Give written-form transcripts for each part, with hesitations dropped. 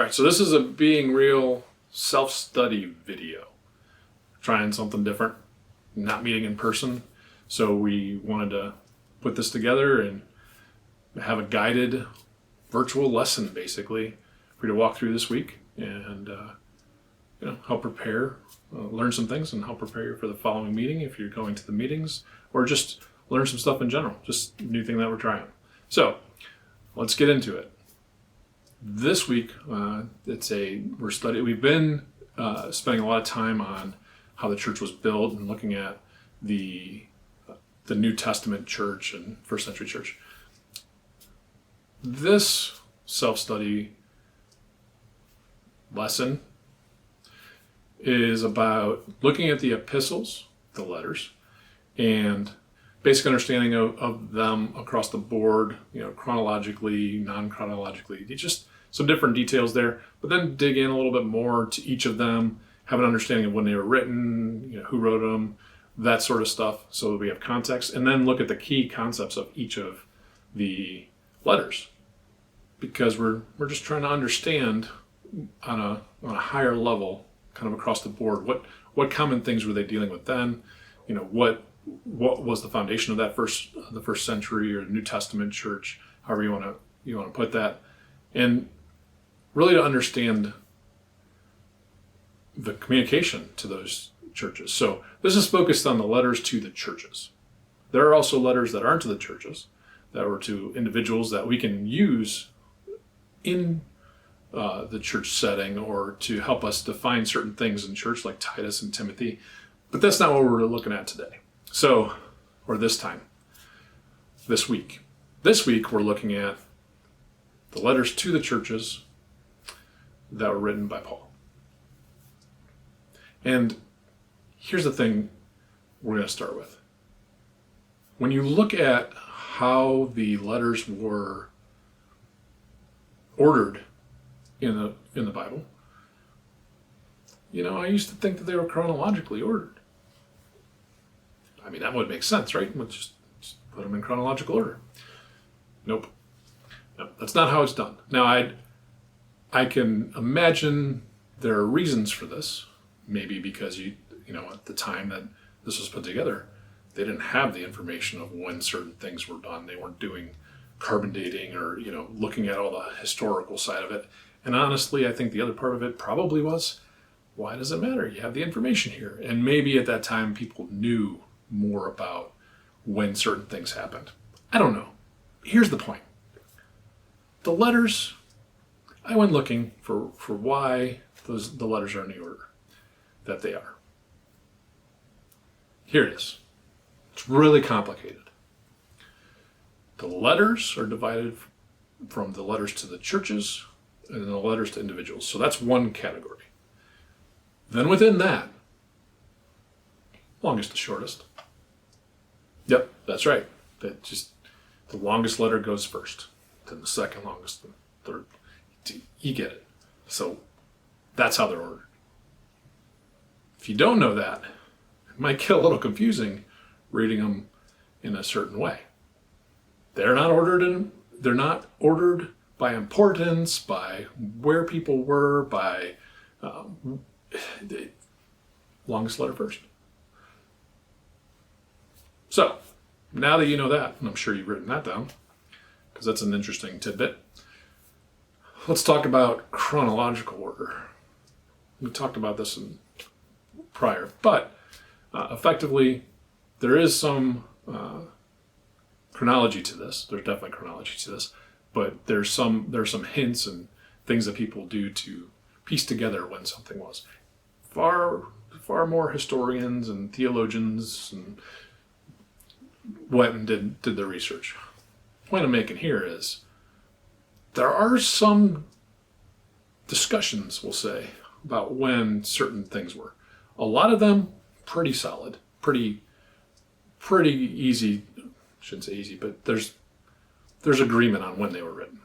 right, so this is a Being Real self-study video. Trying something different, not meeting in person. So we wanted to put this together and have a guided virtual lesson, basically, for you to walk through this week and help prepare, learn some things and help prepare you for the following meeting if you're going to the meetings, or just learn some stuff in general, just a new thing that we're trying. So let's get into it. This week, we've been spending a lot of time on how the church was built and looking at the New Testament church and first century church. This self-study lesson is about looking at the epistles, the letters, and basic understanding of them across the board, chronologically, non-chronologically, just some different details there, but then dig in a little bit more to each of them, have an understanding of when they were written, who wrote them, that sort of stuff, so that we have context, and then look at the key concepts of each of the letters, because we're just trying to understand on a higher level, kind of across the board, what common things were they dealing with then, what was the foundation of that the first century or New Testament church, however you want to put that, and really to understand the communication to those churches. So this is focused on the letters to the churches. There are also letters that aren't to the churches, that were to individuals that we can use in the church setting or to help us define certain things in church, like Titus and Timothy. But that's not what we're looking at today. Or this week. This week we're looking at the letters to the churches that were written by Paul. And here's the thing we're going to start with. When you look at how the letters were ordered in the Bible, I used to think that they were chronologically ordered. I mean, that would make sense, right? Let's just put them in chronological order. Nope. No, that's not how it's done. Now, I can imagine there are reasons for this. Maybe because at the time that this was put together, they didn't have the information of when certain things were done. They weren't doing carbon dating or, looking at all the historical side of it. And honestly, I think the other part of it probably was, why does it matter? You have the information here. And maybe at that time, people knew more about when certain things happened. I don't know. Here's the point. The letters, I went looking for why the letters are in the order that they are. Here it is. It's really complicated. The letters are divided from the letters to the churches and the letters to individuals. So that's one category. Then within that, longest to shortest. Yep, that's right. The longest letter goes first, then the second longest, the third. You get it. So that's how they're ordered. If you don't know that, it might get a little confusing reading them in a certain way. They're not ordered by importance, by where people were, by the longest letter first. So, now that you know that, and I'm sure you've written that down, because that's an interesting tidbit, let's talk about chronological order. We talked about this prior, but effectively, there is some chronology to this. There's definitely chronology to this, but there's some hints and things that people do to piece together when something was. Far more historians and theologians and went and did the research. The point I'm making here is there are some discussions, we'll say, about when certain things were. A lot of them pretty solid, pretty easy. Shouldn't say easy, but there's agreement on when they were written.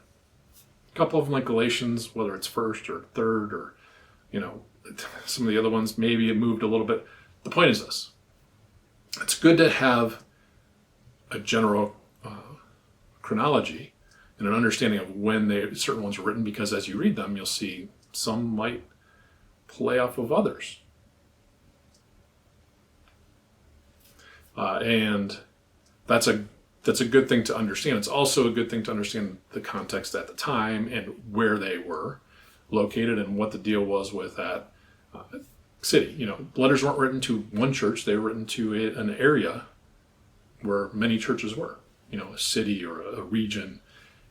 A couple of them, like Galatians, whether it's first or third, or some of the other ones, maybe it moved a little bit. The point is this: it's good to have a general chronology and an understanding of when certain ones were written, because as you read them, you'll see some might play off of others. And that's a good thing to understand. It's also a good thing to understand the context at the time and where they were located and what the deal was with that city. Letters weren't written to one church. They were written to an area where many churches were, a city or a region,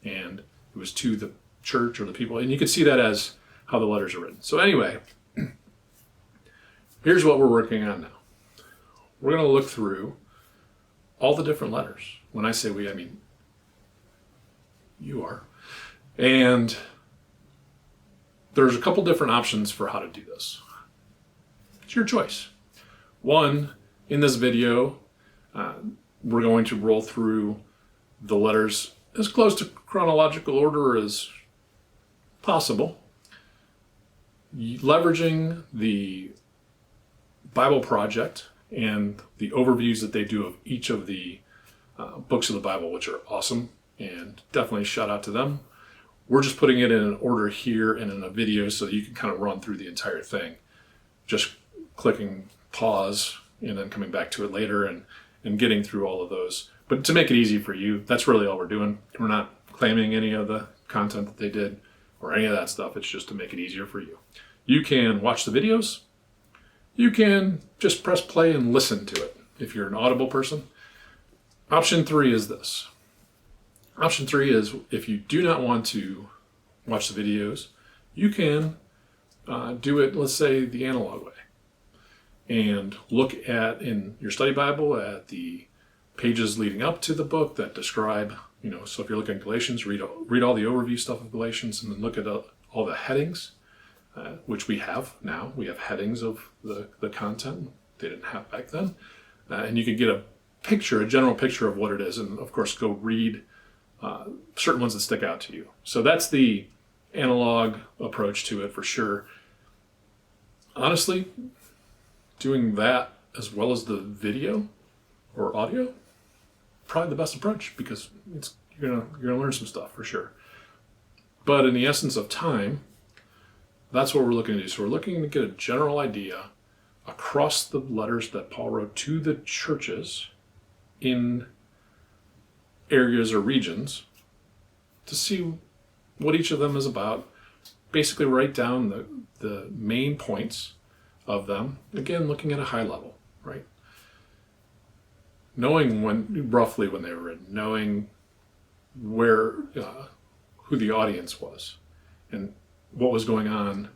and it was to the church or the people. And you could see that as how the letters are written. So anyway, here's what we're working on now. We're going to look through all the different letters. When I say we, I mean you are. And there's a couple different options for how to do this. It's your choice. One, in this video, we're going to roll through the letters as close to chronological order as possible, leveraging the BibleProject and the overviews that they do of each of the books of the Bible, which are awesome, and definitely shout out to them. We're just putting it in an order here and in a video so that you can kind of run through the entire thing, just clicking pause and then coming back to it later and getting through all of those. But to make it easy for you, that's really all we're doing. We're not claiming any of the content that they did or any of that stuff. It's just to make it easier for you. You can watch the videos. You can just press play and listen to it if you're an Audible person. Option 3 is this. Option 3 is if you do not want to watch the videos, you can do it, let's say, the analog way, and look at, in your study Bible, at the pages leading up to the book that describe, so if you're looking at Galatians, read all the overview stuff of Galatians, and then look at all the headings, which we have now. We have headings of the content they didn't have back then. And you can get a general picture of what it is, and of course go read certain ones that stick out to you. So that's the analog approach to it for sure. Honestly, doing that as well as the video or audio, probably the best approach, because you're gonna learn some stuff for sure. But in the essence of time, that's what we're looking to do. So we're looking to get a general idea across the letters that Paul wrote to the churches in areas or regions to see what each of them is about. Basically write down the main points of them. Again, looking at a high level, right? Knowing roughly when they were written, knowing who the audience was and what was going on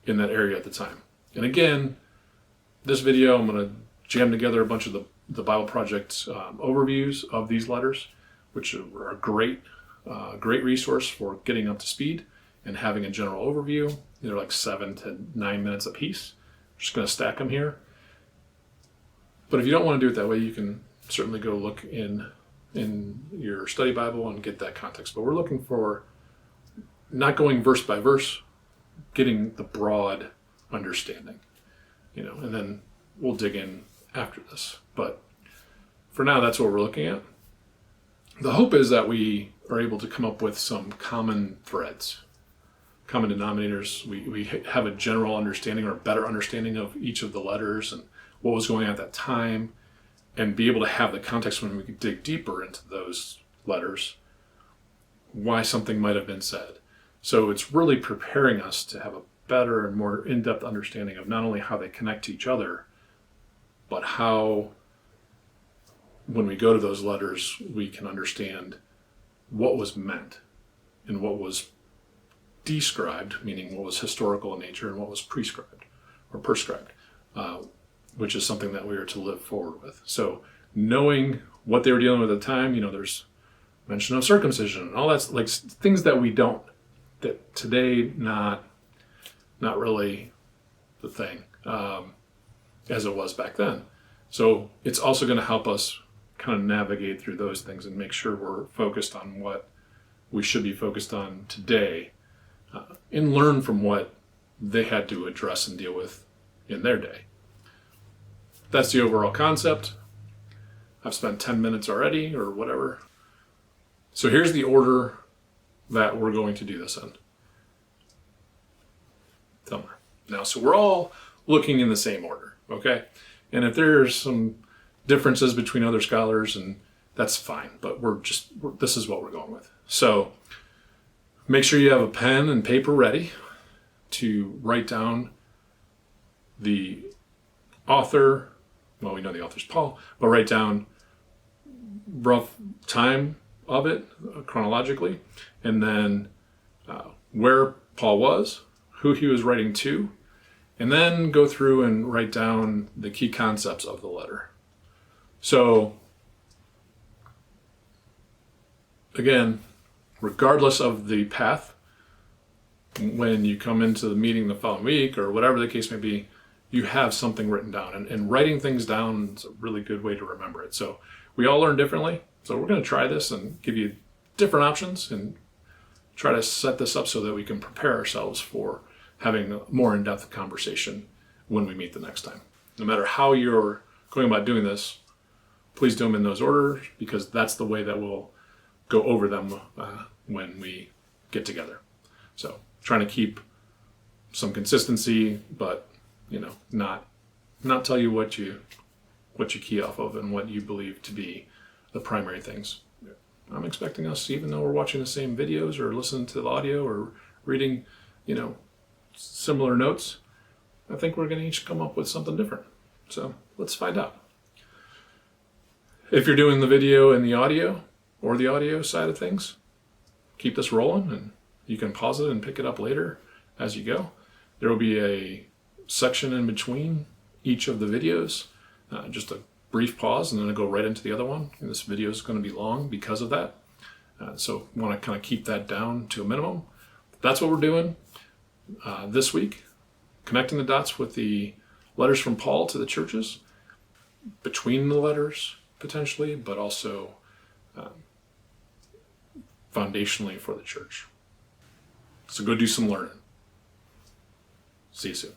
in that area at the time. And again, this video, I'm going to jam together a bunch of the BibleProject overviews of these letters, which are a great resource for getting up to speed and having a general overview. They're like 7 to 9 minutes a piece. I'm just going to stack them here. But if you don't want to do it that way, you can certainly go look in your study Bible and get that context. But we're looking for not going verse by verse, getting the broad understanding, and then we'll dig in after this. But for now, that's what we're looking at. The hope is that we are able to come up with some common threads, common denominators. We have a general understanding or a better understanding of each of the letters and what was going on at that time, and be able to have the context when we can dig deeper into those letters, why something might have been said. So it's really preparing us to have a better and more in-depth understanding of not only how they connect to each other, but how, when we go to those letters, we can understand what was meant and what was described, meaning what was historical in nature, and what was prescribed or prescribed, which is something that we are to live forward with. So knowing what they were dealing with at the time, there's mention of circumcision and all that's like things that we don't, that today not really the thing as it was back then. So it's also going to help us kind of navigate through those things and make sure we're focused on what we should be focused on today, and learn from what they had to address and deal with in their day. That's the overall concept. I've spent 10 minutes already or whatever. So here's the order that we're going to do this in. Somewhere. Now, so we're all looking in the same order, okay? And if there's some differences between other scholars, and that's fine, but this is what we're going with. So make sure you have a pen and paper ready to write down the author. Well, we know the author's Paul, but write down rough time of it chronologically, and then where Paul was, who he was writing to, and then go through and write down the key concepts of the letter. So, again, regardless of the path, when you come into the meeting the following week or whatever the case may be, you have something written down. And writing things down is a really good way to remember it. So we all learn differently. So we're going to try this and give you different options and try to set this up so that we can prepare ourselves for having a more in-depth conversation when we meet the next time. No matter how you're going about doing this, please do them in those orders, because that's the way that we'll go over them when we get together. So trying to keep some consistency, but not tell you what you key off of and what you believe to be the primary things. I'm expecting us, even though we're watching the same videos or listening to the audio or reading, similar notes, I think we're going to each come up with something different. So let's find out. If you're doing the video and the audio, or the audio side of things, keep this rolling, and you can pause it and pick it up later as you go. There will be a section in between each of the videos, just a brief pause, and then I'll go right into the other one. And this video is going to be long because of that. So want to kind of keep that down to a minimum. That's what we're doing this week, connecting the dots with the letters from Paul to the churches, between the letters potentially, but also foundationally for the church. So go do some learning. See you soon.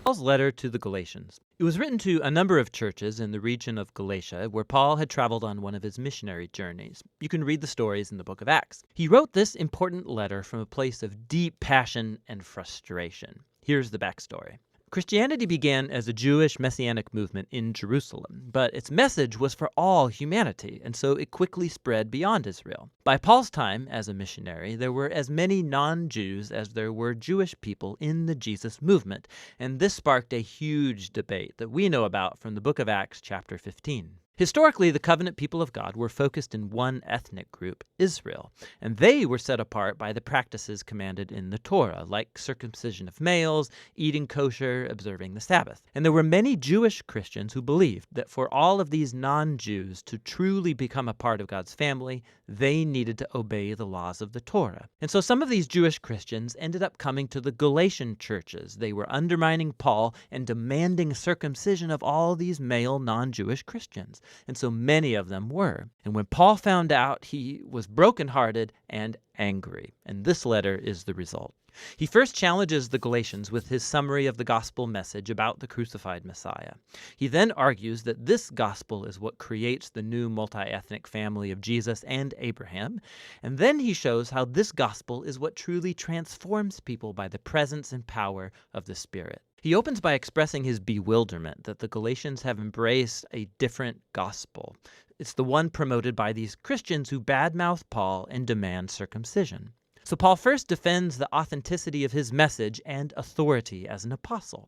Paul's letter to the Galatians. It was written to a number of churches in the region of Galatia, where Paul had traveled on one of his missionary journeys. You can read the stories in the book of Acts. He wrote this important letter from a place of deep passion and frustration. Here's the backstory. Christianity began as a Jewish messianic movement in Jerusalem, but its message was for all humanity, and so it quickly spread beyond Israel. By Paul's time as a missionary, there were as many non-Jews as there were Jewish people in the Jesus movement, and this sparked a huge debate that we know about from the book of Acts chapter 15. Historically, the covenant people of God were focused in one ethnic group, Israel, and they were set apart by the practices commanded in the Torah, like circumcision of males, eating kosher, observing the Sabbath. And there were many Jewish Christians who believed that for all of these non-Jews to truly become a part of God's family, they needed to obey the laws of the Torah. And so some of these Jewish Christians ended up coming to the Galatian churches. They were undermining Paul and demanding circumcision of all these male non-Jewish Christians. And so many of them were. And when Paul found out, he was brokenhearted and angry. And this letter is the result. He first challenges the Galatians with his summary of the gospel message about the crucified Messiah. He then argues that this gospel is what creates the new multi-ethnic family of Jesus and Abraham. And then he shows how this gospel is what truly transforms people by the presence and power of the Spirit. He opens by expressing his bewilderment that the Galatians have embraced a different gospel. It's the one promoted by these Christians who badmouth Paul and demand circumcision. So Paul first defends the authenticity of his message and authority as an apostle.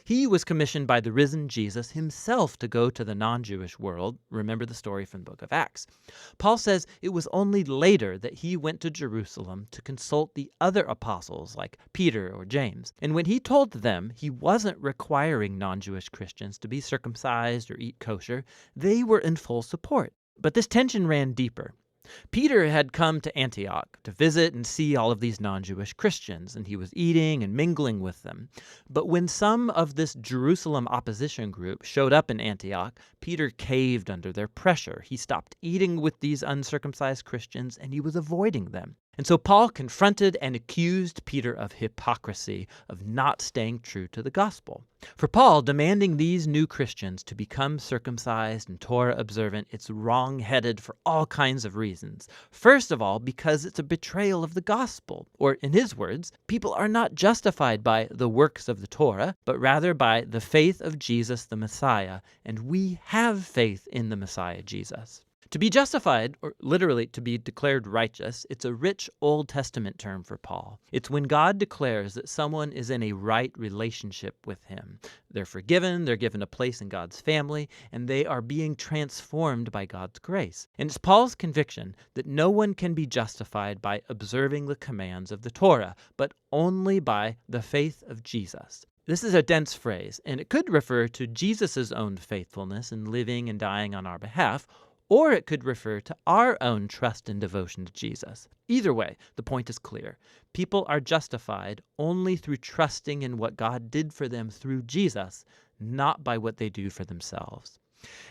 He was commissioned by the risen Jesus himself to go to the non-Jewish world. Remember the story from the book of Acts. Paul says it was only later that he went to Jerusalem to consult the other apostles like Peter or James. And when he told them he wasn't requiring non-Jewish Christians to be circumcised or eat kosher, they were in full support. But this tension ran deeper. Peter had come to Antioch to visit and see all of these non-Jewish Christians, and he was eating and mingling with them. But when some of this Jerusalem opposition group showed up in Antioch, Peter caved under their pressure. He stopped eating with these uncircumcised Christians, and he was avoiding them. And so Paul confronted and accused Peter of hypocrisy, of not staying true to the gospel. For Paul, demanding these new Christians to become circumcised and Torah observant, it's wrong-headed for all kinds of reasons. First of all, because it's a betrayal of the gospel. Or in his words, people are not justified by the works of the Torah, but rather by the faith of Jesus the Messiah. And we have faith in the Messiah Jesus. To be justified, or literally to be declared righteous, it's a rich Old Testament term for Paul. It's when God declares that someone is in a right relationship with him. They're forgiven, they're given a place in God's family, and they are being transformed by God's grace. And it's Paul's conviction that no one can be justified by observing the commands of the Torah, but only by the faith of Jesus. This is a dense phrase, and it could refer to Jesus' own faithfulness in living and dying on our behalf, or it could refer to our own trust and devotion to Jesus. Either way, the point is clear. People are justified only through trusting in what God did for them through Jesus, not by what they do for themselves.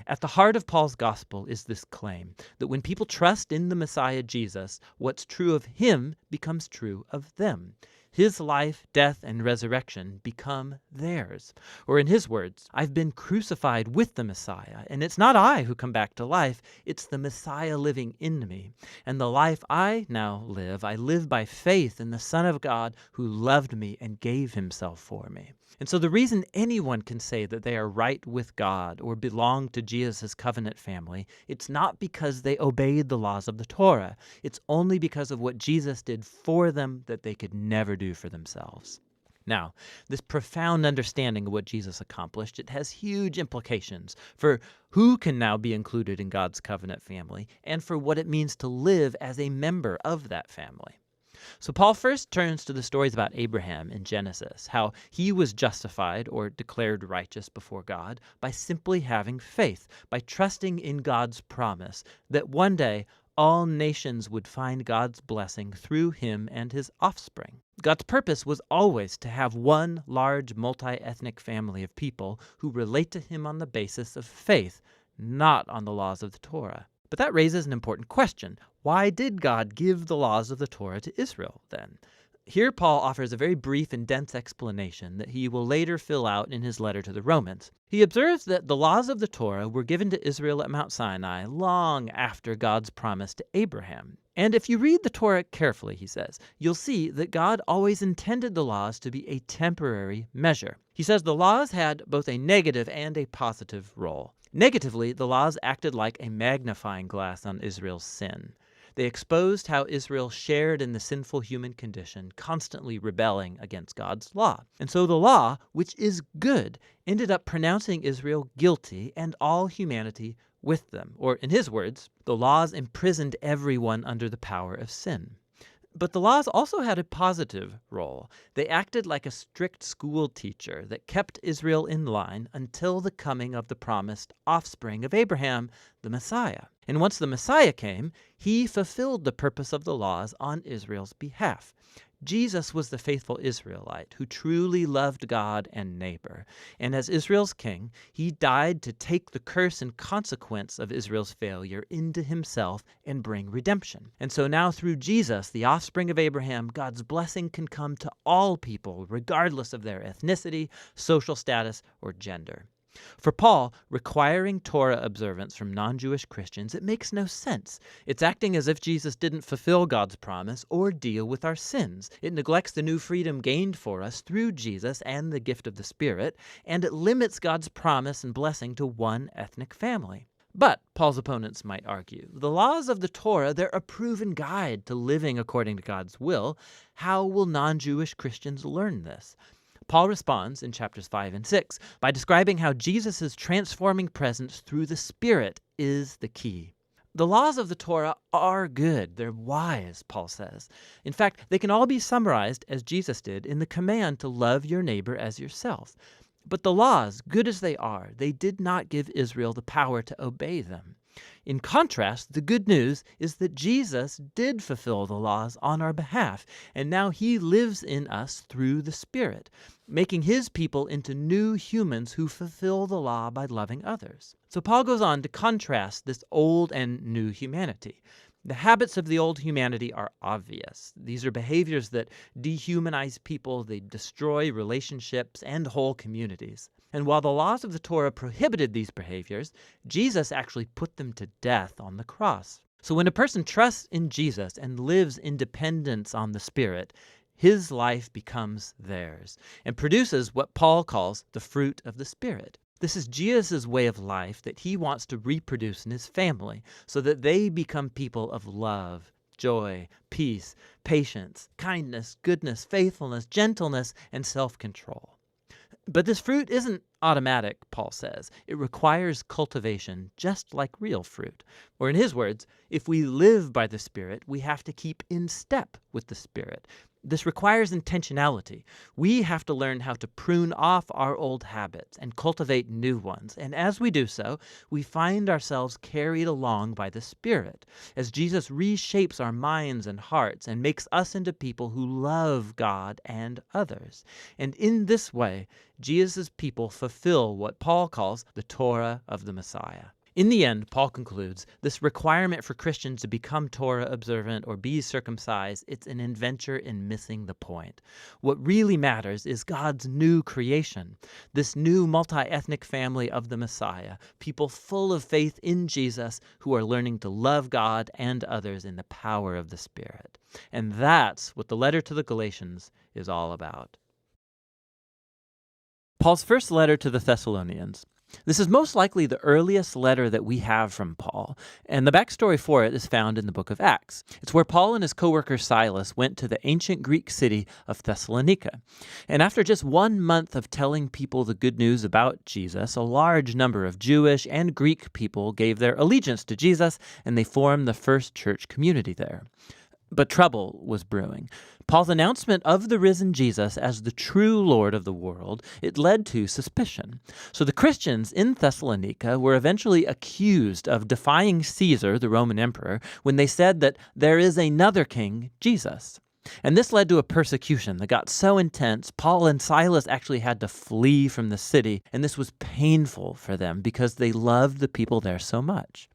At the heart of Paul's gospel is this claim that when people trust in the Messiah Jesus, what's true of him becomes true of them. His life, death, and resurrection become theirs. Or in his words, I've been crucified with the Messiah, and it's not I who come back to life, it's the Messiah living in me. And the life I now live, I live by faith in the Son of God who loved me and gave himself for me. And so the reason anyone can say that they are right with God or belong to Jesus' covenant family, it's not because they obeyed the laws of the Torah. It's only because of what Jesus did for them that they could never do for themselves. Now, this profound understanding of what Jesus accomplished, it has huge implications for who can now be included in God's covenant family and for what it means to live as a member of that family. So Paul first turns to the stories about Abraham in Genesis, how he was justified or declared righteous before God by simply having faith, by trusting in God's promise that one day all nations would find God's blessing through him and his offspring. God's purpose was always to have one large multi-ethnic family of people who relate to him on the basis of faith, not on the laws of the Torah. But that raises an important question. Why did God give the laws of the Torah to Israel then? Here Paul offers a very brief and dense explanation that he will later fill out in his letter to the Romans. He observes that the laws of the Torah were given to Israel at Mount Sinai long after God's promise to Abraham. And if you read the Torah carefully, he says, you'll see that God always intended the laws to be a temporary measure. He says the laws had both a negative and a positive role. Negatively, the laws acted like a magnifying glass on Israel's sin. They exposed how Israel shared in the sinful human condition, constantly rebelling against God's law. And so the law, which is good, ended up pronouncing Israel guilty and all humanity with them. Or in his words, the laws imprisoned everyone under the power of sin. But the laws also had a positive role. They acted like a strict school teacher that kept Israel in line until the coming of the promised offspring of Abraham, the Messiah. And once the Messiah came, he fulfilled the purpose of the laws on Israel's behalf. Jesus was the faithful Israelite who truly loved God and neighbor. And as Israel's king, he died to take the curse and consequence of Israel's failure into himself and bring redemption. And so now through Jesus, the offspring of Abraham, God's blessing can come to all people, regardless of their ethnicity, social status, or gender. For Paul, requiring Torah observance from non-Jewish Christians, it makes no sense. It's acting as if Jesus didn't fulfill God's promise or deal with our sins. It neglects the new freedom gained for us through Jesus and the gift of the Spirit, and it limits God's promise and blessing to one ethnic family. But, Paul's opponents might argue, the laws of the Torah, they're a proven guide to living according to God's will. How will non-Jewish Christians learn this? Paul responds in chapters 5 and 6 by describing how Jesus' transforming presence through the Spirit is the key. The laws of the Torah are good. They're wise, Paul says. In fact, they can all be summarized, as Jesus did, in the command to love your neighbor as yourself. But the laws, good as they are, they did not give Israel the power to obey them. In contrast, the good news is that Jesus did fulfill the laws on our behalf, and now he lives in us through the Spirit, making his people into new humans who fulfill the law by loving others. So Paul goes on to contrast this old and new humanity. The habits of the old humanity are obvious. These are behaviors that dehumanize people, they destroy relationships and whole communities. And while the laws of the Torah prohibited these behaviors, Jesus actually put them to death on the cross. So when a person trusts in Jesus and lives in dependence on the Spirit, his life becomes theirs and produces what Paul calls the fruit of the Spirit. This is Jesus' way of life that he wants to reproduce in his family so that they become people of love, joy, peace, patience, kindness, goodness, faithfulness, gentleness, and self-control. But this fruit isn't automatic, Paul says. It requires cultivation, just like real fruit. Or in his words, if we live by the Spirit, we have to keep in step with the Spirit. This requires intentionality. We have to learn how to prune off our old habits and cultivate new ones. And as we do so, we find ourselves carried along by the Spirit, as Jesus reshapes our minds and hearts and makes us into people who love God and others. And in this way, Jesus' people fulfill what Paul calls the Torah of the Messiah. In the end, Paul concludes, this requirement for Christians to become Torah observant or be circumcised, it's an adventure in missing the point. What really matters is God's new creation, this new multi-ethnic family of the Messiah, people full of faith in Jesus who are learning to love God and others in the power of the Spirit. And that's what the letter to the Galatians is all about. Paul's first letter to the Thessalonians. This is most likely the earliest letter that we have from Paul, and the backstory for it is found in the book of Acts. It's where Paul and his co-worker Silas went to the ancient Greek city of Thessalonica. And after just 1 month of telling people the good news about Jesus, a large number of Jewish and Greek people gave their allegiance to Jesus, and they formed the first church community there. But trouble was brewing. Paul's announcement of the risen Jesus as the true Lord of the world, it led to suspicion. So the Christians in Thessalonica were eventually accused of defying Caesar, the Roman emperor, when they said that there is another king, Jesus. And this led to a persecution that got so intense, Paul and Silas actually had to flee from the city, and this was painful for them because they loved the people there so much.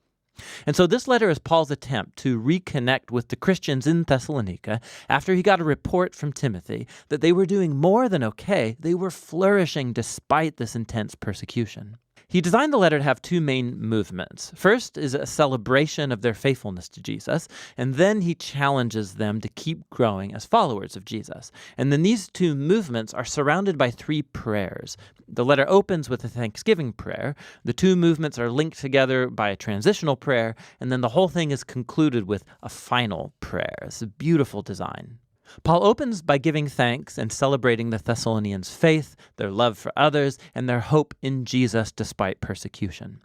And so this letter is Paul's attempt to reconnect with the Christians in Thessalonica after he got a report from Timothy that they were doing more than okay, they were flourishing despite this intense persecution. He designed the letter to have two main movements. First is a celebration of their faithfulness to Jesus, and then he challenges them to keep growing as followers of Jesus. And then these two movements are surrounded by 3 prayers. The letter opens with a thanksgiving prayer, the 2 movements are linked together by a transitional prayer, and then the whole thing is concluded with a final prayer. It's a beautiful design. Paul opens by giving thanks and celebrating the Thessalonians' faith, their love for others, and their hope in Jesus despite persecution.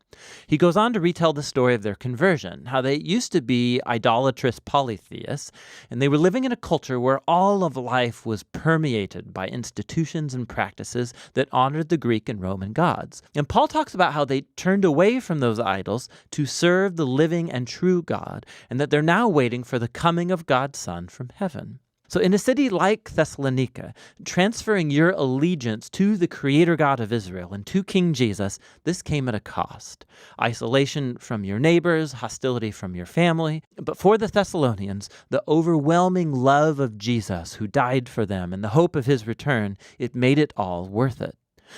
He goes on to retell the story of their conversion, how they used to be idolatrous polytheists, and they were living in a culture where all of life was permeated by institutions and practices that honored the Greek and Roman gods. And Paul talks about how they turned away from those idols to serve the living and true God, and that they're now waiting for the coming of God's Son from heaven. So in a city like Thessalonica, transferring your allegiance to the Creator God of Israel and to King Jesus, this came at a cost. Isolation from your neighbors, hostility from your family. But for the Thessalonians, the overwhelming love of Jesus who died for them and the hope of his return, it made it all worth it.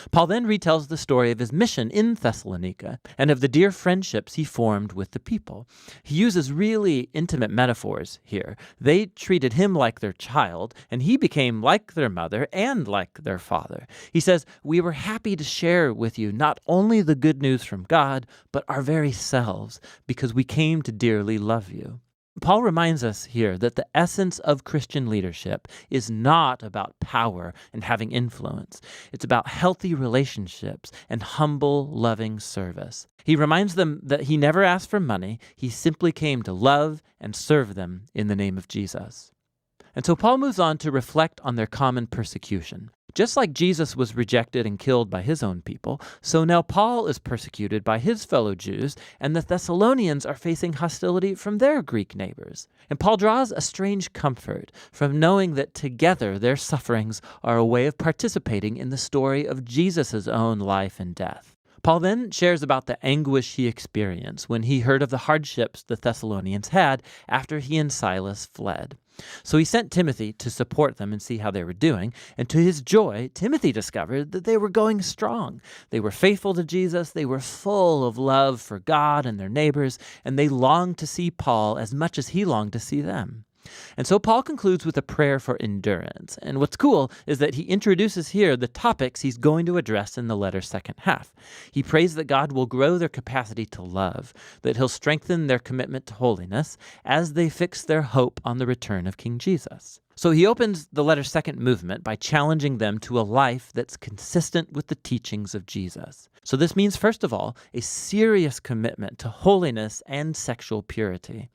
Paul then retells the story of his mission in Thessalonica and of the dear friendships he formed with the people. He uses really intimate metaphors here. They treated him like their child, and he became like their mother and like their father. He says, "We were happy to share with you not only the good news from God, but our very selves, because we came to dearly love you." Paul reminds us here that the essence of Christian leadership is not about power and having influence. It's about healthy relationships and humble, loving service. He reminds them that he never asked for money. He simply came to love and serve them in the name of Jesus. And so Paul moves on to reflect on their common persecution. Just like Jesus was rejected and killed by his own people, so now Paul is persecuted by his fellow Jews, and the Thessalonians are facing hostility from their Greek neighbors. And Paul draws a strange comfort from knowing that together their sufferings are a way of participating in the story of Jesus' own life and death. Paul then shares about the anguish he experienced when he heard of the hardships the Thessalonians had after he and Silas fled. So he sent Timothy to support them and see how they were doing. And to his joy, Timothy discovered that they were going strong. They were faithful to Jesus. They were full of love for God and their neighbors. And they longed to see Paul as much as he longed to see them. And so Paul concludes with a prayer for endurance. And what's cool is that he introduces here the topics he's going to address in the letter's second half. He prays that God will grow their capacity to love, that he'll strengthen their commitment to holiness as they fix their hope on the return of King Jesus. So he opens the letter's second movement by challenging them to a life that's consistent with the teachings of Jesus. So this means, first of all, a serious commitment to holiness and sexual purity.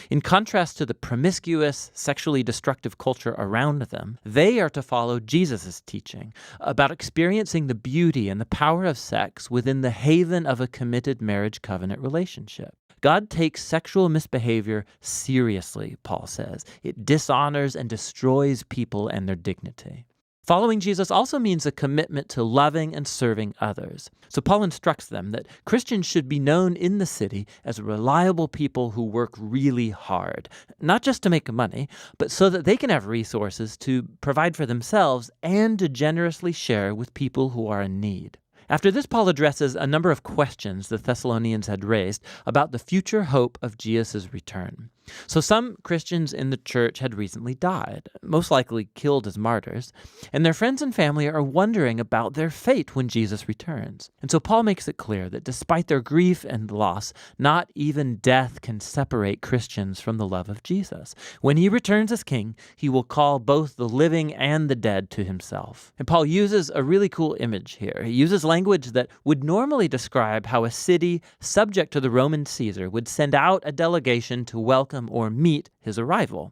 In contrast to the promiscuous, sexually destructive culture around them, they are to follow Jesus' teaching about experiencing the beauty and the power of sex within the haven of a committed marriage covenant relationship. God takes sexual misbehavior seriously, Paul says. It dishonors and destroys people and their dignity. Following Jesus also means a commitment to loving and serving others. So Paul instructs them that Christians should be known in the city as reliable people who work really hard, not just to make money, but so that they can have resources to provide for themselves and to generously share with people who are in need. After this, Paul addresses a number of questions the Thessalonians had raised about the future hope of Jesus' return. So some Christians in the church had recently died, most likely killed as martyrs, and their friends and family are wondering about their fate when Jesus returns. And so Paul makes it clear that despite their grief and loss, not even death can separate Christians from the love of Jesus. When he returns as king, he will call both the living and the dead to himself. And Paul uses a really cool image here. He uses language that would normally describe how a city subject to the Roman Caesar would send out a delegation to welcome or meet his arrival.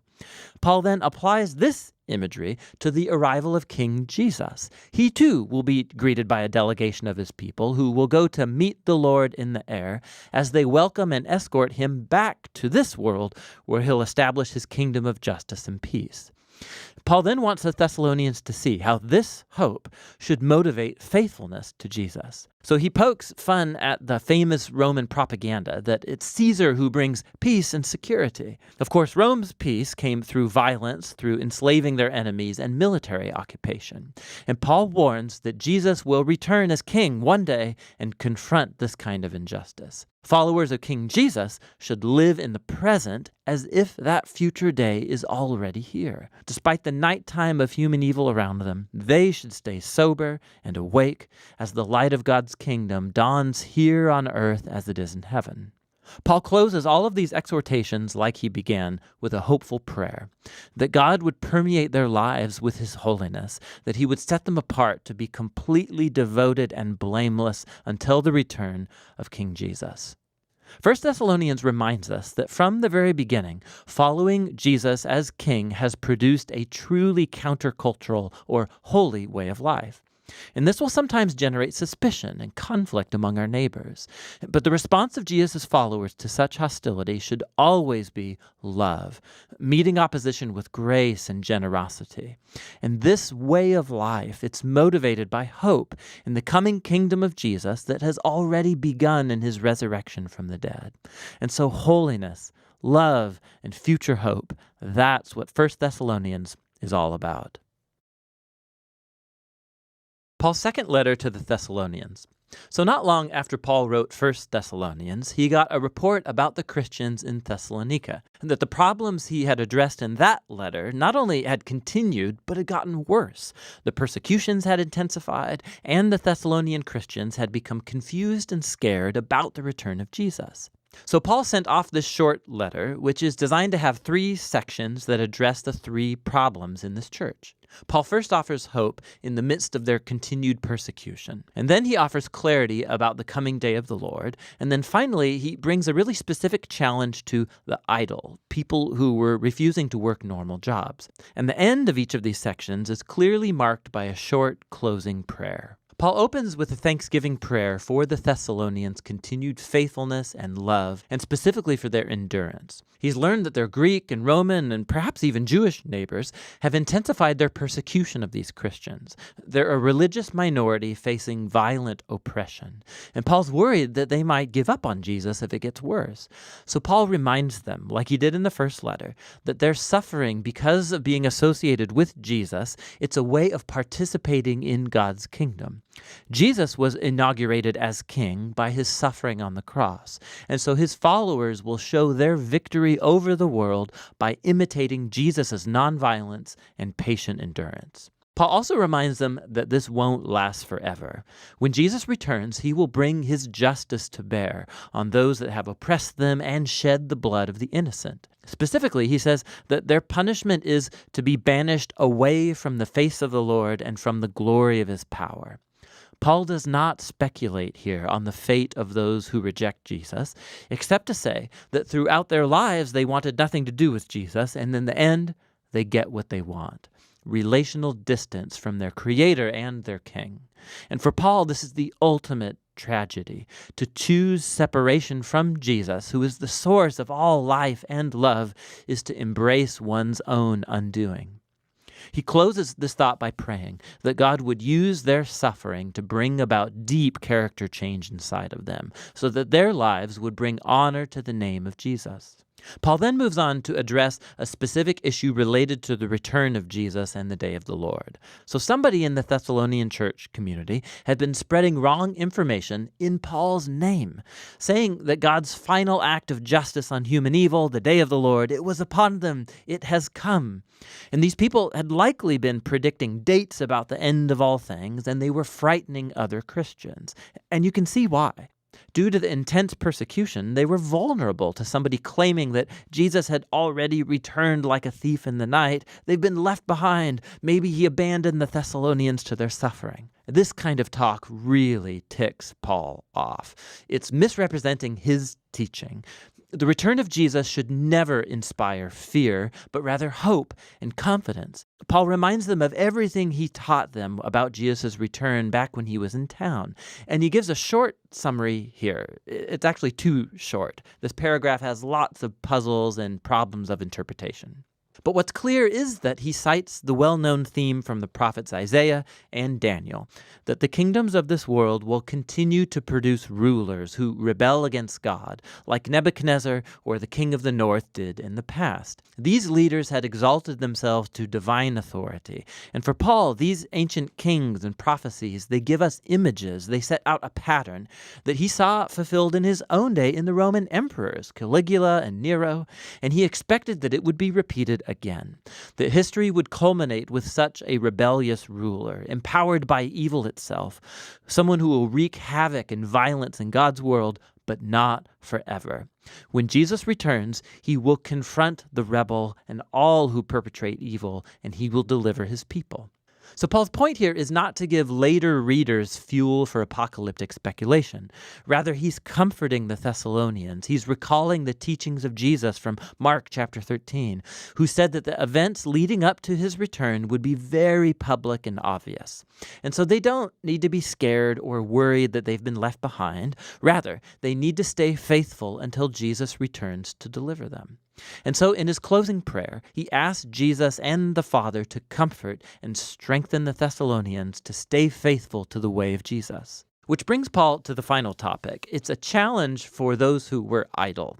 Paul then applies this imagery to the arrival of King Jesus. He too will be greeted by a delegation of his people who will go to meet the Lord in the air as they welcome and escort him back to this world where he'll establish his kingdom of justice and peace. Paul then wants the Thessalonians to see how this hope should motivate faithfulness to Jesus. So he pokes fun at the famous Roman propaganda that it's Caesar who brings peace and security. Of course, Rome's peace came through violence, through enslaving their enemies, and military occupation. And Paul warns that Jesus will return as king one day and confront this kind of injustice. Followers of King Jesus should live in the present as if that future day is already here. Despite the nighttime of human evil around them, they should stay sober and awake as the light of God's kingdom dawns here on earth as it is in heaven. Paul closes all of these exhortations like he began with a hopeful prayer, that God would permeate their lives with his holiness, that he would set them apart to be completely devoted and blameless until the return of King Jesus. 1 Thessalonians reminds us that from the very beginning, following Jesus as king has produced a truly countercultural or holy way of life. And this will sometimes generate suspicion and conflict among our neighbors. But the response of Jesus' followers to such hostility should always be love, meeting opposition with grace and generosity. And this way of life, it's motivated by hope in the coming kingdom of Jesus that has already begun in his resurrection from the dead. And so holiness, love, and future hope, that's what 1 Thessalonians is all about. Paul's second letter to the Thessalonians. So not long after Paul wrote 1 Thessalonians, he got a report about the Christians in Thessalonica, and that the problems he had addressed in that letter not only had continued, but had gotten worse. The persecutions had intensified, and the Thessalonian Christians had become confused and scared about the return of Jesus. So Paul sent off this short letter, which is designed to have 3 sections that address the 3 problems in this church. Paul first offers hope in the midst of their continued persecution. And then he offers clarity about the coming day of the Lord. And then finally, he brings a really specific challenge to the idle, people who were refusing to work normal jobs. And the end of each of these sections is clearly marked by a short closing prayer. Paul opens with a thanksgiving prayer for the Thessalonians' continued faithfulness and love, and specifically for their endurance. He's learned that their Greek and Roman and perhaps even Jewish neighbors have intensified their persecution of these Christians. They're a religious minority facing violent oppression, and Paul's worried that they might give up on Jesus if it gets worse. So Paul reminds them, like he did in the first letter, that their suffering because of being associated with Jesus, it's a way of participating in God's kingdom. Jesus was inaugurated as king by his suffering on the cross, and so his followers will show their victory over the world by imitating Jesus' nonviolence and patient endurance. Paul also reminds them that this won't last forever. When Jesus returns, he will bring his justice to bear on those that have oppressed them and shed the blood of the innocent. Specifically, he says that their punishment is to be banished away from the face of the Lord and from the glory of his power. Paul does not speculate here on the fate of those who reject Jesus, except to say that throughout their lives they wanted nothing to do with Jesus, and in the end, they get what they want: relational distance from their Creator and their King. And for Paul, this is the ultimate tragedy. To choose separation from Jesus, who is the source of all life and love, is to embrace one's own undoing. He closes this thought by praying that God would use their suffering to bring about deep character change inside of them, so that their lives would bring honor to the name of Jesus. Paul then moves on to address a specific issue related to the return of Jesus and the day of the Lord. So somebody in the Thessalonian church community had been spreading wrong information in Paul's name, saying that God's final act of justice on human evil, the day of the Lord, it was upon them, it has come. And these people had likely been predicting dates about the end of all things, and they were frightening other Christians. And you can see why. Due to the intense persecution, they were vulnerable to somebody claiming that Jesus had already returned like a thief in the night. They've been left behind. Maybe he abandoned the Thessalonians to their suffering. This kind of talk really ticks Paul off. It's misrepresenting his teaching. The return of Jesus should never inspire fear, but rather hope and confidence. Paul reminds them of everything he taught them about Jesus' return back when he was in town. And he gives a short summary here. It's actually too short. This paragraph has lots of puzzles and problems of interpretation. But what's clear is that he cites the well-known theme from the prophets Isaiah and Daniel, that the kingdoms of this world will continue to produce rulers who rebel against God, like Nebuchadnezzar or the king of the north did in the past. These leaders had exalted themselves to divine authority. And for Paul, these ancient kings and prophecies, they give us images. They set out a pattern that he saw fulfilled in his own day in the Roman emperors, Caligula and Nero, and he expected that it would be repeated again. That history would culminate with such a rebellious ruler, empowered by evil itself, someone who will wreak havoc and violence in God's world, but not forever. When Jesus returns, he will confront the rebel and all who perpetrate evil, and he will deliver his people. So Paul's point here is not to give later readers fuel for apocalyptic speculation. Rather, he's comforting the Thessalonians. He's recalling the teachings of Jesus from Mark chapter 13, who said that the events leading up to his return would be very public and obvious. And so they don't need to be scared or worried that they've been left behind. Rather, they need to stay faithful until Jesus returns to deliver them. And so in his closing prayer, he asked Jesus and the Father to comfort and strengthen the Thessalonians to stay faithful to the way of Jesus. Which brings Paul to the final topic. It's a challenge for those who were idle,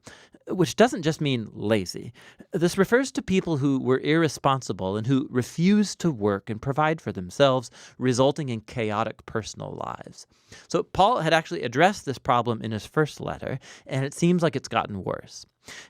which doesn't just mean lazy. This refers to people who were irresponsible and who refused to work and provide for themselves, resulting in chaotic personal lives. So Paul had actually addressed this problem in his first letter, and it seems like it's gotten worse.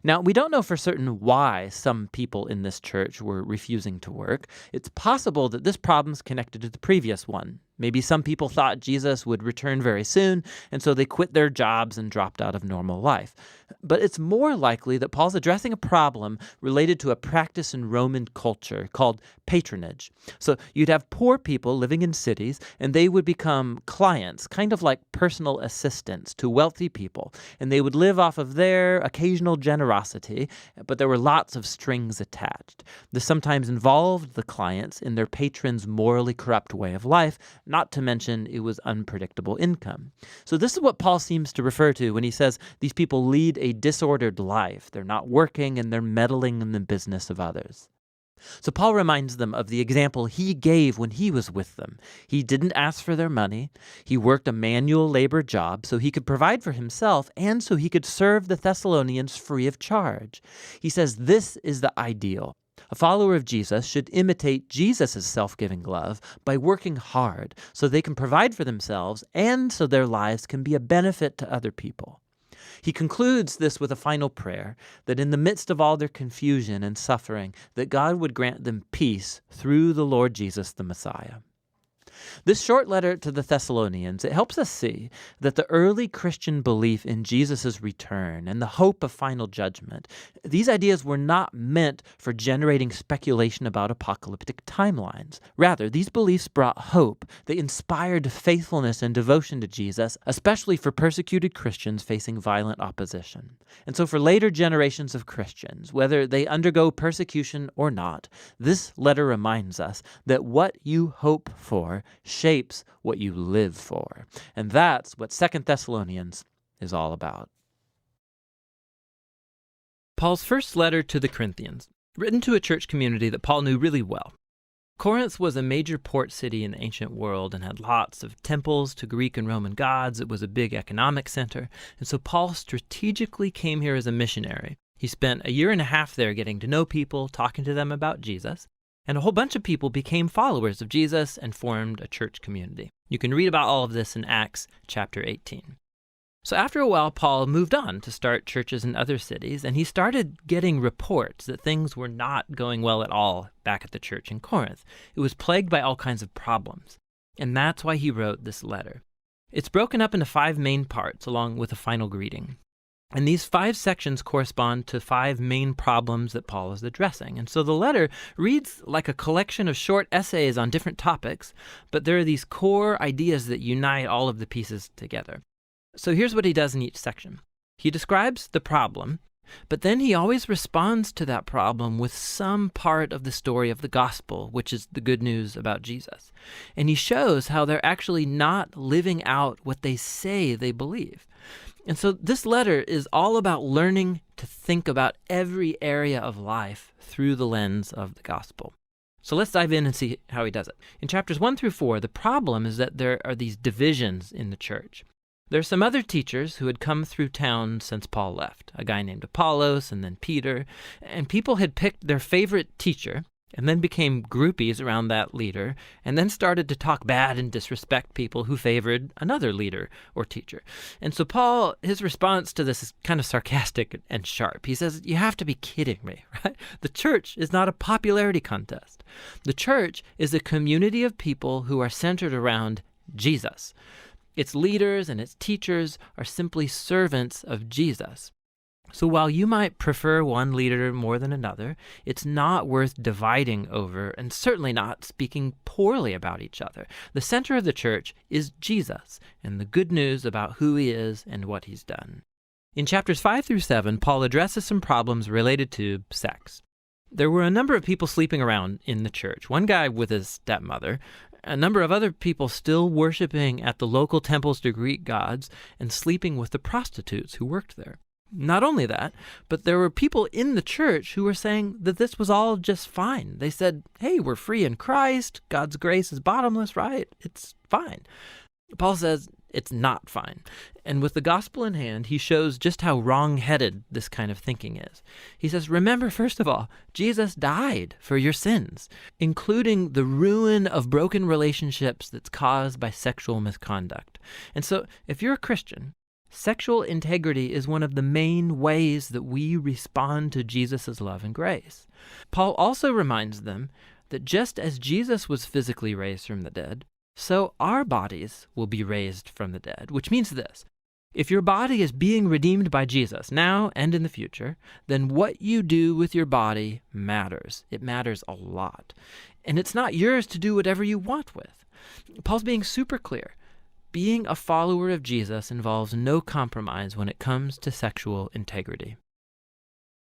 Now, we don't know for certain why some people in this church were refusing to work. It's possible that this problem's connected to the previous one. Maybe some people thought Jesus would return very soon, and so they quit their jobs and dropped out of normal life. But it's more likely that Paul's addressing a problem related to a practice in Roman culture called patronage. So you'd have poor people living in cities, and they would become clients, kind of like personal assistants to wealthy people, and they would live off of their occasional generosity, but there were lots of strings attached. This sometimes involved the clients in their patron's morally corrupt way of life, not to mention it was unpredictable income. So this is what Paul seems to refer to when he says these people lead a disordered life. They're not working and they're meddling in the business of others. So Paul reminds them of the example he gave when he was with them. He didn't ask for their money. He worked a manual labor job so he could provide for himself and so he could serve the Thessalonians free of charge. He says this is the ideal. A follower of Jesus should imitate Jesus' self-giving love by working hard so they can provide for themselves and so their lives can be a benefit to other people. He concludes this with a final prayer that in the midst of all their confusion and suffering, that God would grant them peace through the Lord Jesus the Messiah. This short letter to the Thessalonians, it helps us see that the early Christian belief in Jesus' return and the hope of final judgment, these ideas were not meant for generating speculation about apocalyptic timelines. Rather, these beliefs brought hope. They inspired faithfulness and devotion to Jesus, especially for persecuted Christians facing violent opposition. And so for later generations of Christians, whether they undergo persecution or not, this letter reminds us that what you hope for shapes what you live for. And that's what 2 Thessalonians is all about. Paul's first letter to the Corinthians, written to a church community that Paul knew really well. Corinth was a major port city in the ancient world and had lots of temples to Greek and Roman gods. It was a big economic center. And so Paul strategically came here as a missionary. He spent a year and a half there getting to know people, talking to them about Jesus. And a whole bunch of people became followers of Jesus and formed a church community. You can read about all of this in Acts chapter 18. So after a while, Paul moved on to start churches in other cities, and he started getting reports that things were not going well at all back at the church in Corinth. It was plagued by all kinds of problems. And that's why he wrote this letter. It's broken up into 5 main parts along with a final greeting. And these 5 sections correspond to 5 main problems that Paul is addressing. And so the letter reads like a collection of short essays on different topics, but there are these core ideas that unite all of the pieces together. So here's what he does in each section. He describes the problem, but then he always responds to that problem with some part of the story of the gospel, which is the good news about Jesus. And he shows how they're actually not living out what they say they believe. And so this letter is all about learning to think about every area of life through the lens of the gospel. So let's dive in and see how he does it. In chapters 1 through 4, the problem is that there are these divisions in the church. There are some other teachers who had come through town since Paul left, a guy named Apollos and then Peter, and people had picked their favorite teacher and then became groupies around that leader, and then started to talk bad and disrespect people who favored another leader or teacher. And so Paul, his response to this is kind of sarcastic and sharp. He says, you have to be kidding me, right? The church is not a popularity contest. The church is a community of people who are centered around Jesus. Its leaders and its teachers are simply servants of Jesus. So while you might prefer one leader more than another, it's not worth dividing over and certainly not speaking poorly about each other. The center of the church is Jesus and the good news about who he is and what he's done. In chapters 5 through 7, Paul addresses some problems related to sex. There were a number of people sleeping around in the church. One guy with his stepmother, a number of other people still worshiping at the local temples to Greek gods and sleeping with the prostitutes who worked there. Not only that, but there were people in the church who were saying that this was all just fine. They said, hey, we're free in Christ. God's grace is bottomless, right? It's fine. Paul says it's not fine. And with the gospel in hand, he shows just how wrong-headed this kind of thinking is. He says, remember, first of all, Jesus died for your sins, including the ruin of broken relationships that's caused by sexual misconduct. And so if you're a Christian, sexual integrity is one of the main ways that we respond to Jesus' love and grace. Paul also reminds them that just as Jesus was physically raised from the dead, so our bodies will be raised from the dead, which means this. If your body is being redeemed by Jesus now and in the future, then what you do with your body matters. It matters a lot. And it's not yours to do whatever you want with. Paul's being super clear. Being a follower of Jesus involves no compromise when it comes to sexual integrity.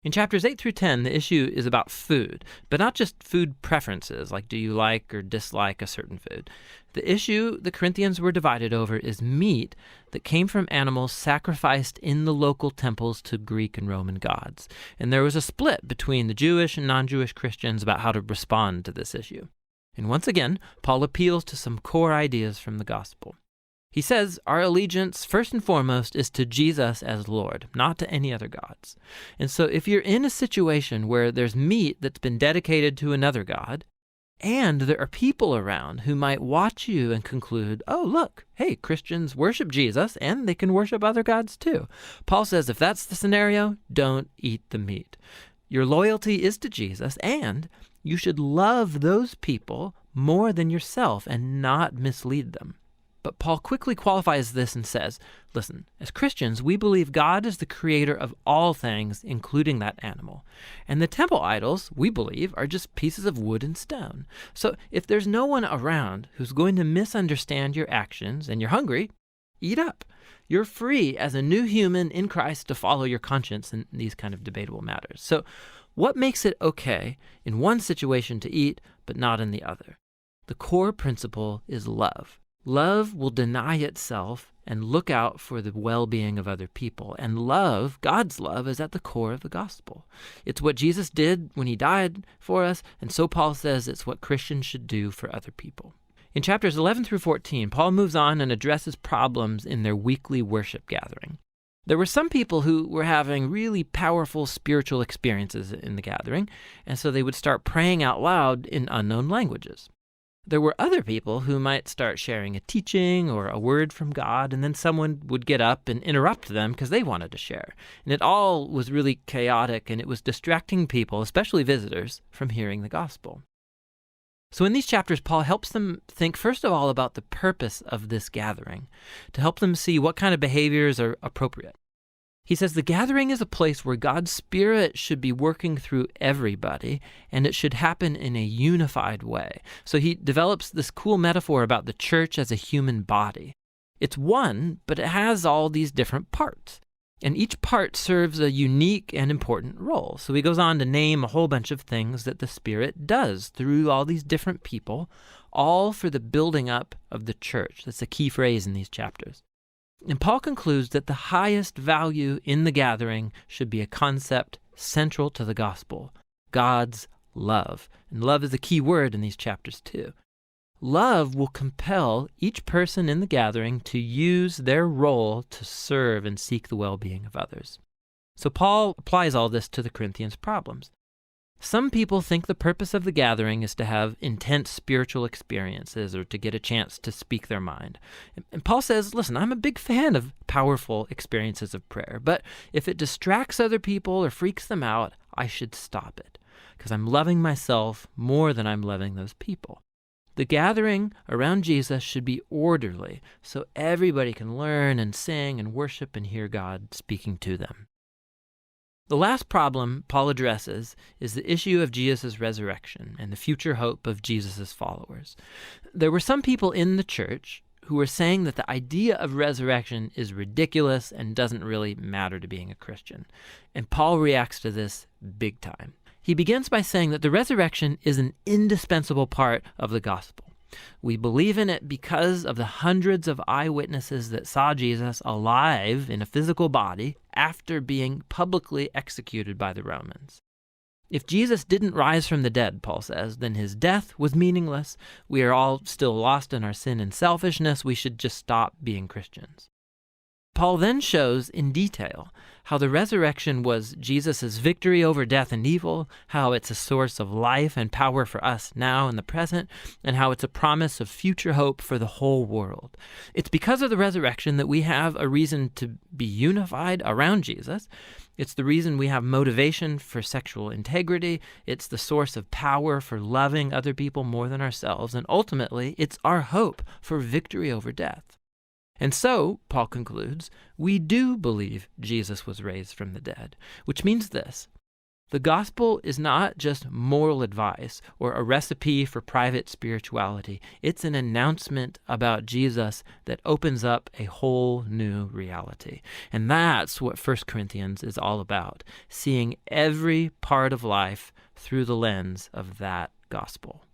In chapters 8 through 10, the issue is about food, but not just food preferences, like do you like or dislike a certain food. The issue the Corinthians were divided over is meat that came from animals sacrificed in the local temples to Greek and Roman gods. And there was a split between the Jewish and non-Jewish Christians about how to respond to this issue. And once again, Paul appeals to some core ideas from the gospel. He says our allegiance, first and foremost, is to Jesus as Lord, not to any other gods. And so if you're in a situation where there's meat that's been dedicated to another god, and there are people around who might watch you and conclude, oh, look, hey, Christians worship Jesus, and they can worship other gods too. Paul says if that's the scenario, don't eat the meat. Your loyalty is to Jesus, and you should love those people more than yourself and not mislead them. But Paul quickly qualifies this and says, listen, as Christians, we believe God is the creator of all things, including that animal. And the temple idols, we believe, are just pieces of wood and stone. So if there's no one around who's going to misunderstand your actions and you're hungry, eat up. You're free as a new human in Christ to follow your conscience in these kind of debatable matters. So what makes it okay in one situation to eat, but not in the other? The core principle is love. Love will deny itself and look out for the well-being of other people. And love, God's love, is at the core of the gospel. It's what Jesus did when he died for us, and so Paul says it's what Christians should do for other people. In chapters 11 through 14, Paul moves on and addresses problems in their weekly worship gathering. There were some people who were having really powerful spiritual experiences in the gathering, and so they would start praying out loud in unknown languages. There were other people who might start sharing a teaching or a word from God, and then someone would get up and interrupt them because they wanted to share. And it all was really chaotic, and it was distracting people, especially visitors, from hearing the gospel. So in these chapters, Paul helps them think, first of all, about the purpose of this gathering, to help them see what kind of behaviors are appropriate. He says the gathering is a place where God's Spirit should be working through everybody, and it should happen in a unified way. So he develops this cool metaphor about the church as a human body. It's one, but it has all these different parts, and each part serves a unique and important role. So he goes on to name a whole bunch of things that the Spirit does through all these different people, all for the building up of the church. That's a key phrase in these chapters. And Paul concludes that the highest value in the gathering should be a concept central to the gospel, God's love. And love is a key word in these chapters too. Love will compel each person in the gathering to use their role to serve and seek the well-being of others. So Paul applies all this to the Corinthians' problems. Some people think the purpose of the gathering is to have intense spiritual experiences or to get a chance to speak their mind. And Paul says, listen, I'm a big fan of powerful experiences of prayer, but if it distracts other people or freaks them out, I should stop it because I'm loving myself more than I'm loving those people. The gathering around Jesus should be orderly so everybody can learn and sing and worship and hear God speaking to them. The last problem Paul addresses is the issue of Jesus' resurrection and the future hope of Jesus' followers. There were some people in the church who were saying that the idea of resurrection is ridiculous and doesn't really matter to being a Christian. And Paul reacts to this big time. He begins by saying that the resurrection is an indispensable part of the gospel. We believe in it because of the hundreds of eyewitnesses that saw Jesus alive in a physical body after being publicly executed by the Romans. If Jesus didn't rise from the dead, Paul says, then his death was meaningless. We are all still lost in our sin and selfishness. We should just stop being Christians. Paul then shows in detail how the resurrection was Jesus' victory over death and evil, how it's a source of life and power for us now in the present, and how it's a promise of future hope for the whole world. It's because of the resurrection that we have a reason to be unified around Jesus. It's the reason we have motivation for sexual integrity. It's the source of power for loving other people more than ourselves. And ultimately, it's our hope for victory over death. And so, Paul concludes, we do believe Jesus was raised from the dead, which means this. The gospel is not just moral advice or a recipe for private spirituality. It's an announcement about Jesus that opens up a whole new reality. And that's what 1 Corinthians is all about, seeing every part of life through the lens of that gospel.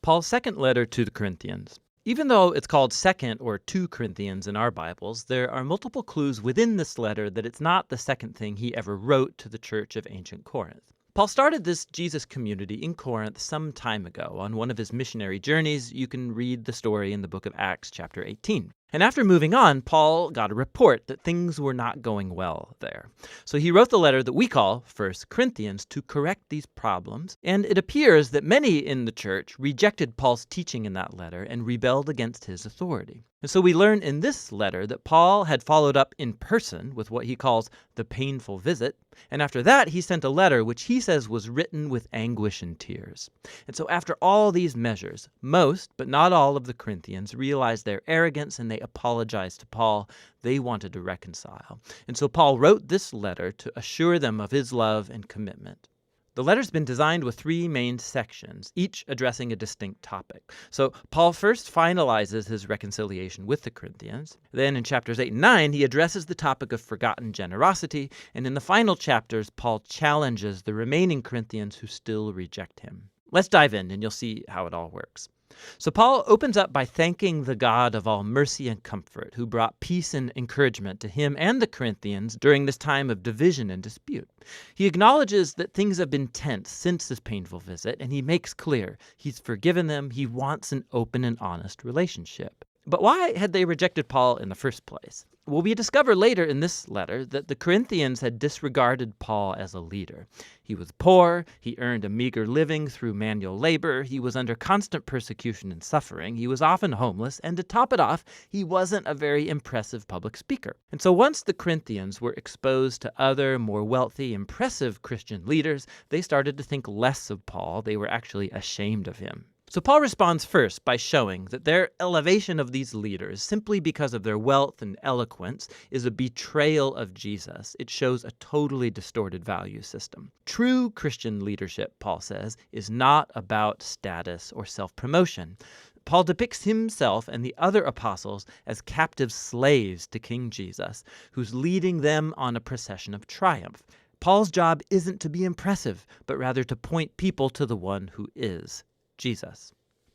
Paul's second letter to the Corinthians. Even though it's called 2nd or 2 Corinthians in our Bibles, there are multiple clues within this letter that it's not the second thing he ever wrote to the church of ancient Corinth. Paul started this Jesus community in Corinth some time ago on one of his missionary journeys. You can read the story in the book of Acts chapter 18. And after moving on, Paul got a report that things were not going well there. So he wrote the letter that we call 1 Corinthians to correct these problems. And it appears that many in the church rejected Paul's teaching in that letter and rebelled against his authority. And so we learn in this letter that Paul had followed up in person with what he calls the painful visit. And after that, he sent a letter which he says was written with anguish and tears. And so after all these measures, most, but not all of the Corinthians realized their arrogance and they apologized to Paul. They wanted to reconcile. And so Paul wrote this letter to assure them of his love and commitment. The letter's been designed with 3 main sections, each addressing a distinct topic. So Paul first finalizes his reconciliation with the Corinthians. Then in chapters 8 and 9, he addresses the topic of forgotten generosity. And in the final chapters, Paul challenges the remaining Corinthians who still reject him. Let's dive in and you'll see how it all works. So Paul opens up by thanking the God of all mercy and comfort, who brought peace and encouragement to him and the Corinthians during this time of division and dispute. He acknowledges that things have been tense since this painful visit, and he makes clear he's forgiven them. He wants an open and honest relationship. But why had they rejected Paul in the first place? Well, we discover later in this letter that the Corinthians had disregarded Paul as a leader. He was poor, he earned a meager living through manual labor, he was under constant persecution and suffering, he was often homeless, and to top it off, he wasn't a very impressive public speaker. And so once the Corinthians were exposed to other, more wealthy, impressive Christian leaders, they started to think less of Paul. They were actually ashamed of him. So Paul responds first by showing that their elevation of these leaders, simply because of their wealth and eloquence, is a betrayal of Jesus. It shows a totally distorted value system. True Christian leadership, Paul says, is not about status or self-promotion. Paul depicts himself and the other apostles as captive slaves to King Jesus, who's leading them on a procession of triumph. Paul's job isn't to be impressive, but rather to point people to the one who is Jesus.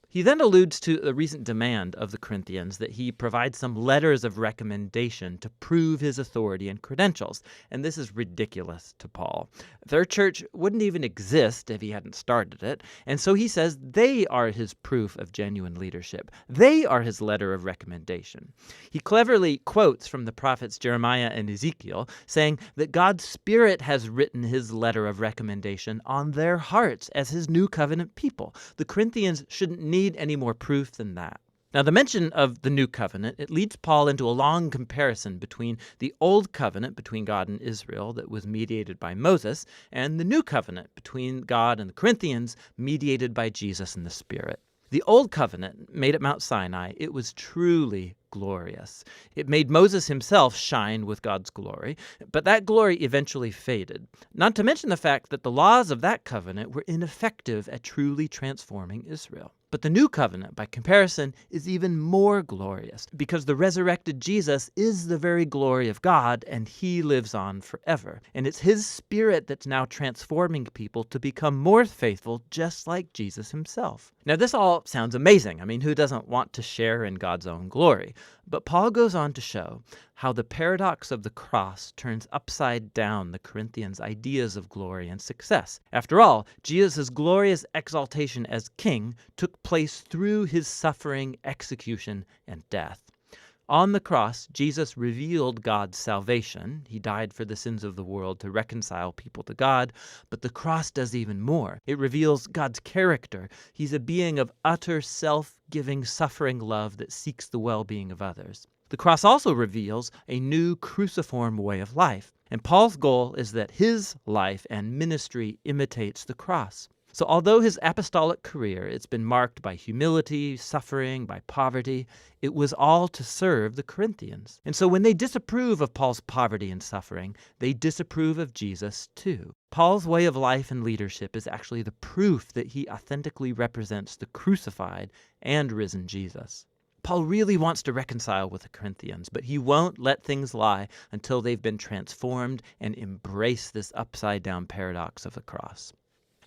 He then alludes to the recent demand of the Corinthians that he provide some letters of recommendation to prove his authority and credentials, and this is ridiculous to Paul. Their church wouldn't even exist if he hadn't started it, and so he says they are his proof of genuine leadership. They are his letter of recommendation. He cleverly quotes from the prophets Jeremiah and Ezekiel, saying that God's Spirit has written his letter of recommendation on their hearts as his new covenant people. The Corinthians shouldn't need any more proof than that. Now, the mention of the new covenant, it leads Paul into a long comparison between the old covenant between God and Israel that was mediated by Moses and the new covenant between God and the Corinthians mediated by Jesus and the Spirit. The old covenant made at Mount Sinai, it was truly glorious. It made Moses himself shine with God's glory, but that glory eventually faded. Not to mention the fact that the laws of that covenant were ineffective at truly transforming Israel. But the new covenant, by comparison, is even more glorious because the resurrected Jesus is the very glory of God and he lives on forever. And it's his Spirit that's now transforming people to become more faithful, just like Jesus himself. Now, this all sounds amazing. I mean, who doesn't want to share in God's own glory? But Paul goes on to show how the paradox of the cross turns upside down the Corinthians' ideas of glory and success. After all, Jesus' glorious exaltation as king took place through his suffering, execution, and death. On the cross, Jesus revealed God's salvation. He died for the sins of the world to reconcile people to God. But the cross does even more. It reveals God's character. He's a being of utter self-giving, suffering love that seeks the well-being of others. The cross also reveals a new cruciform way of life. And Paul's goal is that his life and ministry imitates the cross. So although his apostolic career, it's been marked by humility, suffering, by poverty, it was all to serve the Corinthians. And so when they disapprove of Paul's poverty and suffering, they disapprove of Jesus too. Paul's way of life and leadership is actually the proof that he authentically represents the crucified and risen Jesus. Paul really wants to reconcile with the Corinthians, but he won't let things lie until they've been transformed and embrace this upside-down paradox of the cross.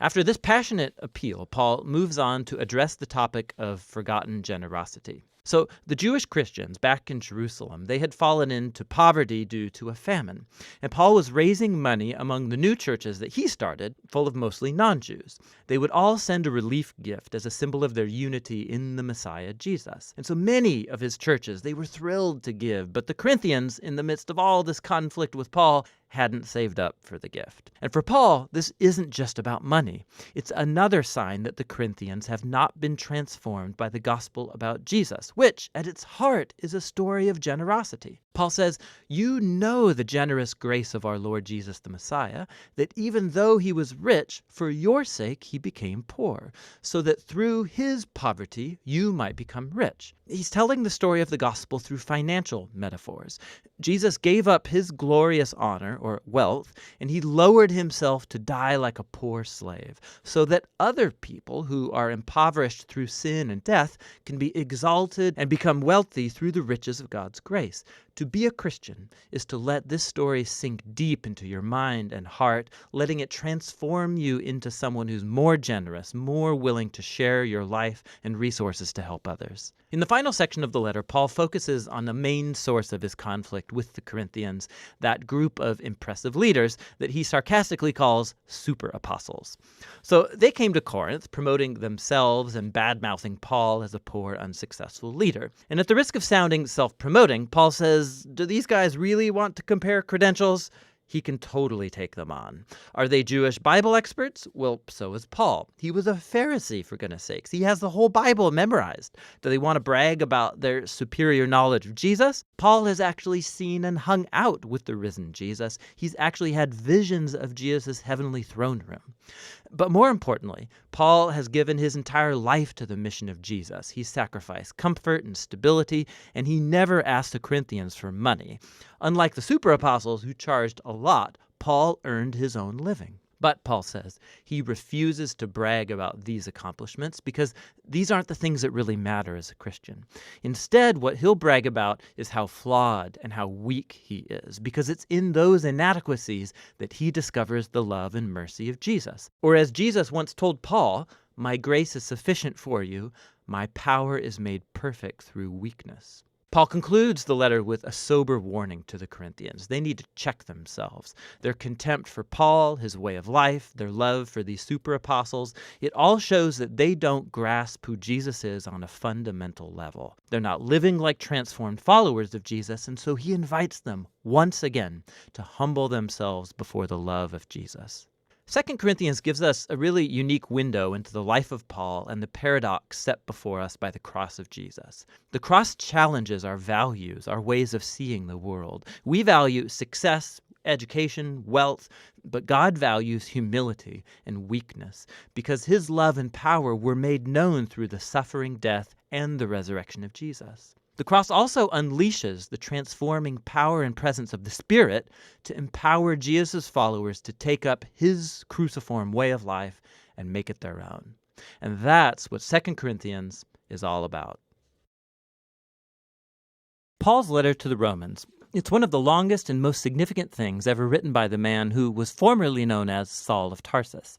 After this passionate appeal, Paul moves on to address the topic of forgotten generosity. So the Jewish Christians back in Jerusalem, they had fallen into poverty due to a famine. And Paul was raising money among the new churches that he started, full of mostly non-Jews. They would all send a relief gift as a symbol of their unity in the Messiah, Jesus. And so many of his churches, they were thrilled to give. But the Corinthians, in the midst of all this conflict with Paul, hadn't saved up for the gift. And for Paul, this isn't just about money. It's another sign that the Corinthians have not been transformed by the gospel about Jesus, which, at its heart, is a story of generosity. Paul says, "You know the generous grace of our Lord Jesus the Messiah, that even though he was rich, for your sake he became poor, so that through his poverty you might become rich." He's telling the story of the gospel through financial metaphors. Jesus gave up his glorious honor, or wealth, and he lowered himself to die like a poor slave, so that other people who are impoverished through sin and death can be exalted and become wealthy through the riches of God's grace. To be a Christian is to let this story sink deep into your mind and heart, letting it transform you into someone who's more generous, more willing to share your life and resources to help others. In the final section of the letter, Paul focuses on the main source of his conflict with the Corinthians, that group of impressive leaders that he sarcastically calls super apostles. So they came to Corinth promoting themselves and bad-mouthing Paul as a poor, unsuccessful leader. And at the risk of sounding self-promoting, Paul says, do these guys really want to compare credentials? He can totally take them on. Are they Jewish Bible experts? Well, so is Paul. He was a Pharisee, for goodness sakes. He has the whole Bible memorized. Do they want to brag about their superior knowledge of Jesus? Paul has actually seen and hung out with the risen Jesus. He's actually had visions of Jesus' heavenly throne room. But more importantly, Paul has given his entire life to the mission of Jesus. He sacrificed comfort and stability, and he never asked the Corinthians for money. Unlike the super apostles who charged a lot, Paul earned his own living. But, Paul says, he refuses to brag about these accomplishments because these aren't the things that really matter as a Christian. Instead, what he'll brag about is how flawed and how weak he is, because it's in those inadequacies that he discovers the love and mercy of Jesus. Or as Jesus once told Paul, "My grace is sufficient for you. My power is made perfect through weakness." Paul concludes the letter with a sober warning to the Corinthians. They need to check themselves. Their contempt for Paul, his way of life, their love for these super apostles, it all shows that they don't grasp who Jesus is on a fundamental level. They're not living like transformed followers of Jesus, and so he invites them once again to humble themselves before the love of Jesus. 2 Corinthians gives us a really unique window into the life of Paul and the paradox set before us by the cross of Jesus. The cross challenges our values, our ways of seeing the world. We value success, education, wealth, but God values humility and weakness because his love and power were made known through the suffering, death, and the resurrection of Jesus. The cross also unleashes the transforming power and presence of the Spirit to empower Jesus' followers to take up his cruciform way of life and make it their own. And that's what 2 Corinthians is all about. Paul's letter to the Romans. It's one of the longest and most significant things ever written by the man who was formerly known as Saul of Tarsus.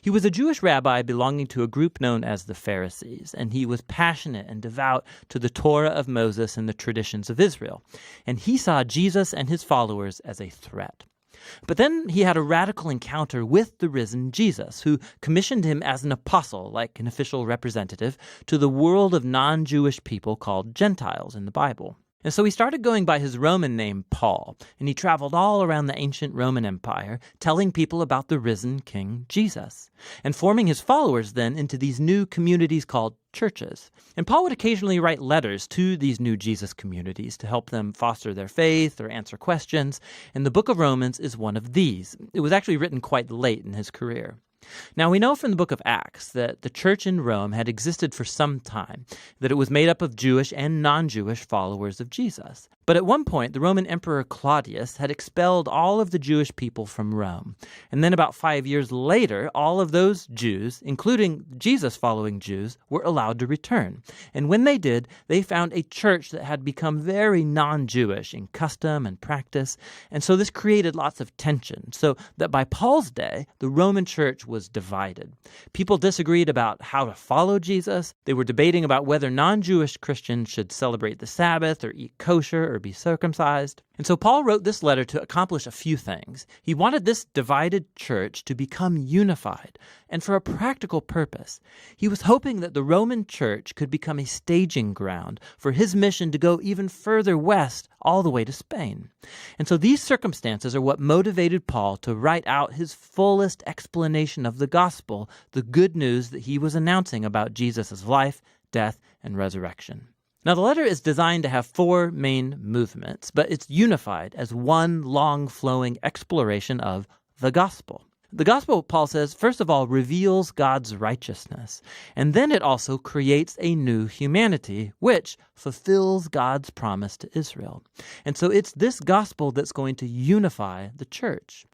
He was a Jewish rabbi belonging to a group known as the Pharisees, and he was passionate and devout to the Torah of Moses and the traditions of Israel. And he saw Jesus and his followers as a threat. But then he had a radical encounter with the risen Jesus, who commissioned him as an apostle, like an official representative, to the world of non-Jewish people called Gentiles in the Bible. And so he started going by his Roman name, Paul, and he traveled all around the ancient Roman Empire, telling people about the risen King Jesus, and forming his followers then into these new communities called churches. And Paul would occasionally write letters to these new Jesus communities to help them foster their faith or answer questions, and the book of Romans is one of these. It was actually written quite late in his career. Now, we know from the book of Acts that the church in Rome had existed for some time, that it was made up of Jewish and non-Jewish followers of Jesus. But at one point, the Roman Emperor Claudius had expelled all of the Jewish people from Rome. And then about 5 years later, all of those Jews, including Jesus-following Jews, were allowed to return. And when they did, they found a church that had become very non-Jewish in custom and practice. And so this created lots of tension, so that by Paul's day, the Roman church was divided. People disagreed about how to follow Jesus. They were debating about whether non-Jewish Christians should celebrate the Sabbath or eat kosher or be circumcised. And so Paul wrote this letter to accomplish a few things. He wanted this divided church to become unified, and for a practical purpose. He was hoping that the Roman church could become a staging ground for his mission to go even further west, all the way to Spain. And so these circumstances are what motivated Paul to write out his fullest explanation of the gospel, the good news that he was announcing about Jesus' life, death, and resurrection. Now, the letter is designed to have 4 main movements, but it's unified as one long flowing exploration of the gospel. The gospel, Paul says, first of all, reveals God's righteousness, and then it also creates a new humanity, which fulfills God's promise to Israel. And so it's this gospel that's going to unify the church.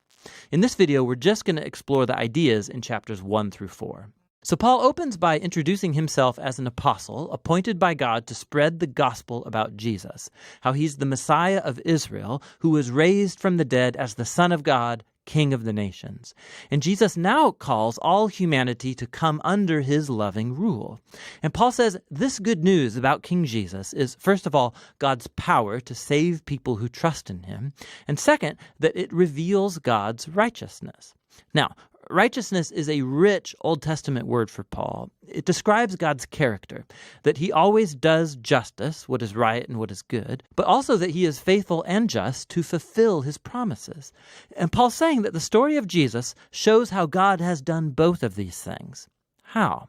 In this video, we're just going to explore the ideas in chapters 1 through 4. So Paul opens by introducing himself as an apostle appointed by God to spread the gospel about Jesus, how he's the Messiah of Israel who was raised from the dead as the Son of God, King of the nations. And Jesus now calls all humanity to come under his loving rule. And Paul says this good news about King Jesus is, first of all, God's power to save people who trust in him, and second, that it reveals God's righteousness. Now, righteousness is a rich Old Testament word for Paul. It describes God's character, that he always does justice, what is right and what is good, but also that he is faithful and just to fulfill his promises. And Paul's saying that the story of Jesus shows how God has done both of these things. How?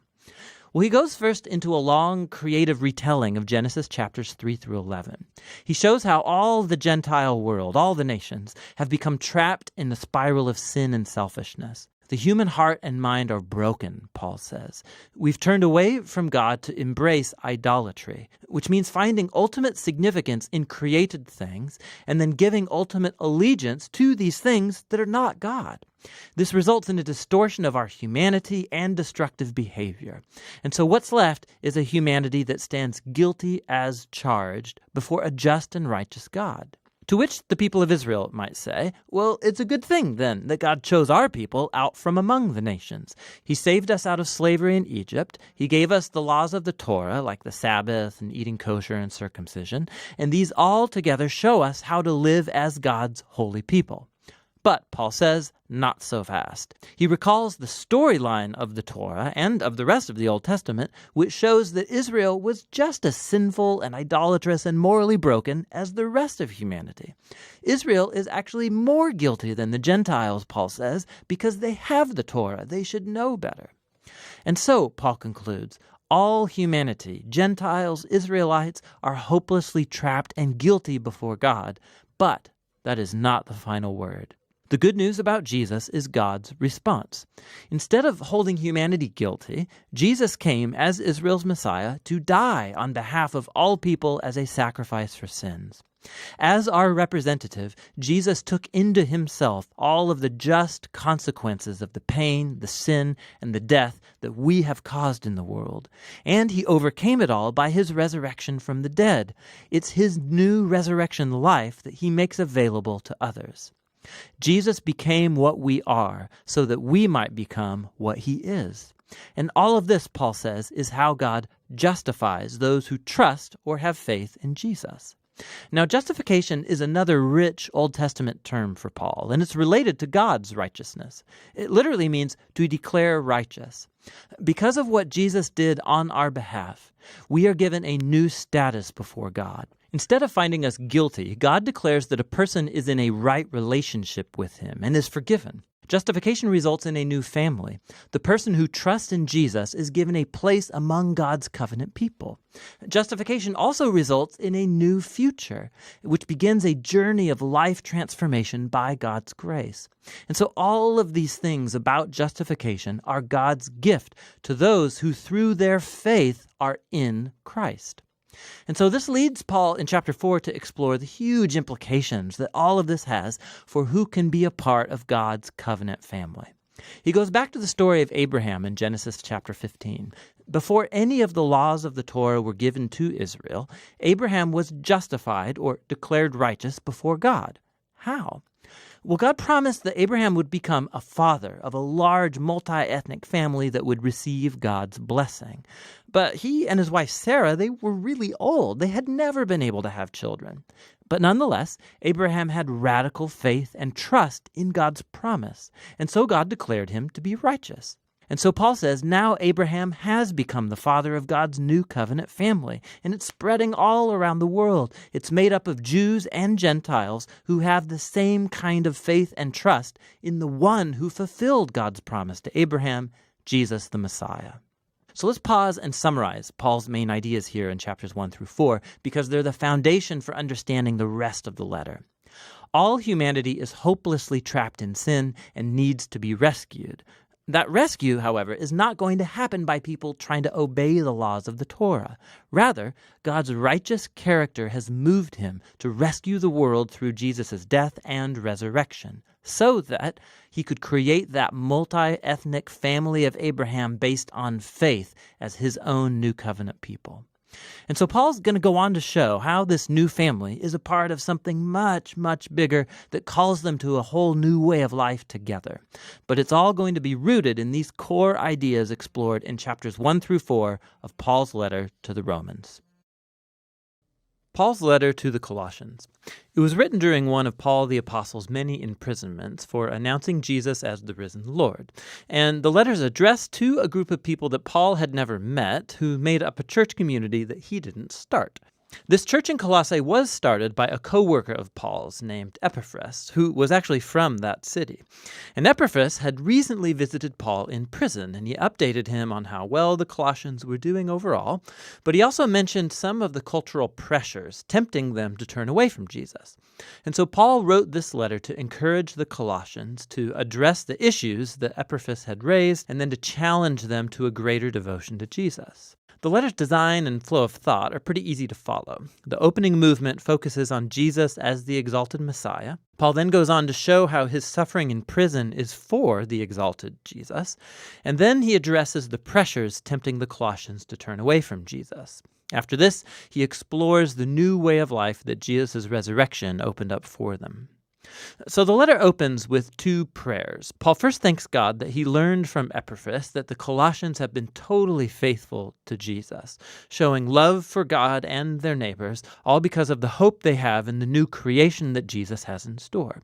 Well, he goes first into a long creative retelling of Genesis chapters 3 through 11. He shows how all the Gentile world, all the nations, have become trapped in the spiral of sin and selfishness. The human heart and mind are broken, Paul says. We've turned away from God to embrace idolatry, which means finding ultimate significance in created things and then giving ultimate allegiance to these things that are not God. This results in a distortion of our humanity and destructive behavior. And so what's left is a humanity that stands guilty as charged before a just and righteous God. To which the people of Israel might say, well, it's a good thing then that God chose our people out from among the nations. He saved us out of slavery in Egypt. He gave us the laws of the Torah, like the Sabbath and eating kosher and circumcision. And these all together show us how to live as God's holy people. But, Paul says, not so fast. He recalls the storyline of the Torah and of the rest of the Old Testament, which shows that Israel was just as sinful and idolatrous and morally broken as the rest of humanity. Israel is actually more guilty than the Gentiles, Paul says, because they have the Torah. They should know better. And so, Paul concludes, all humanity, Gentiles, Israelites, are hopelessly trapped and guilty before God. But that is not the final word. The good news about Jesus is God's response. Instead of holding humanity guilty, Jesus came as Israel's Messiah to die on behalf of all people as a sacrifice for sins. As our representative, Jesus took into himself all of the just consequences of the pain, the sin, and the death that we have caused in the world. And he overcame it all by his resurrection from the dead. It's his new resurrection life that he makes available to others. Jesus became what we are so that we might become what he is. And all of this, Paul says, is how God justifies those who trust or have faith in Jesus. Now, justification is another rich Old Testament term for Paul, and it's related to God's righteousness. It literally means to declare righteous. Because of what Jesus did on our behalf, we are given a new status before God. Instead of finding us guilty, God declares that a person is in a right relationship with him and is forgiven. Justification results in a new family. The person who trusts in Jesus is given a place among God's covenant people. Justification also results in a new future, which begins a journey of life transformation by God's grace. And so all of these things about justification are God's gift to those who through their faith are in Christ. And so this leads Paul in chapter 4 to explore the huge implications that all of this has for who can be a part of God's covenant family. He goes back to the story of Abraham in Genesis chapter 15. Before any of the laws of the Torah were given to Israel, Abraham was justified or declared righteous before God. How? Well, God promised that Abraham would become a father of a large multi-ethnic family that would receive God's blessing. But he and his wife Sarah, they were really old. They had never been able to have children. But nonetheless, Abraham had radical faith and trust in God's promise, and so God declared him to be righteous. And so Paul says, now Abraham has become the father of God's new covenant family, and it's spreading all around the world. It's made up of Jews and Gentiles who have the same kind of faith and trust in the one who fulfilled God's promise to Abraham, Jesus the Messiah. So let's pause and summarize Paul's main ideas here in chapters 1 through 4, because they're the foundation for understanding the rest of the letter. All humanity is hopelessly trapped in sin and needs to be rescued. That rescue, however, is not going to happen by people trying to obey the laws of the Torah. Rather, God's righteous character has moved him to rescue the world through Jesus' death and resurrection, so that he could create that multi-ethnic family of Abraham based on faith as his own new covenant people. And so Paul's going to go on to show how this new family is a part of something much, much bigger that calls them to a whole new way of life together. But it's all going to be rooted in these core ideas explored in chapters 1 through 4 of Paul's letter to the Romans. Paul's letter to the Colossians. It was written during one of Paul the Apostle's many imprisonments for announcing Jesus as the risen Lord. And the letter is addressed to a group of people that Paul had never met who made up a church community that he didn't start. This church in Colossae was started by a co-worker of Paul's named Epaphras, who was actually from that city. And Epaphras had recently visited Paul in prison, and he updated him on how well the Colossians were doing overall, but he also mentioned some of the cultural pressures tempting them to turn away from Jesus. And so Paul wrote this letter to encourage the Colossians to address the issues that Epaphras had raised, and then to challenge them to a greater devotion to Jesus. The letter's design and flow of thought are pretty easy to follow. The opening movement focuses on Jesus as the exalted Messiah. Paul then goes on to show how his suffering in prison is for the exalted Jesus. And then he addresses the pressures tempting the Colossians to turn away from Jesus. After this, he explores the new way of life that Jesus' resurrection opened up for them. So the letter opens with two prayers. Paul first thanks God that he learned from Epaphras that the Colossians have been totally faithful to Jesus, showing love for God and their neighbors, all because of the hope they have in the new creation that Jesus has in store.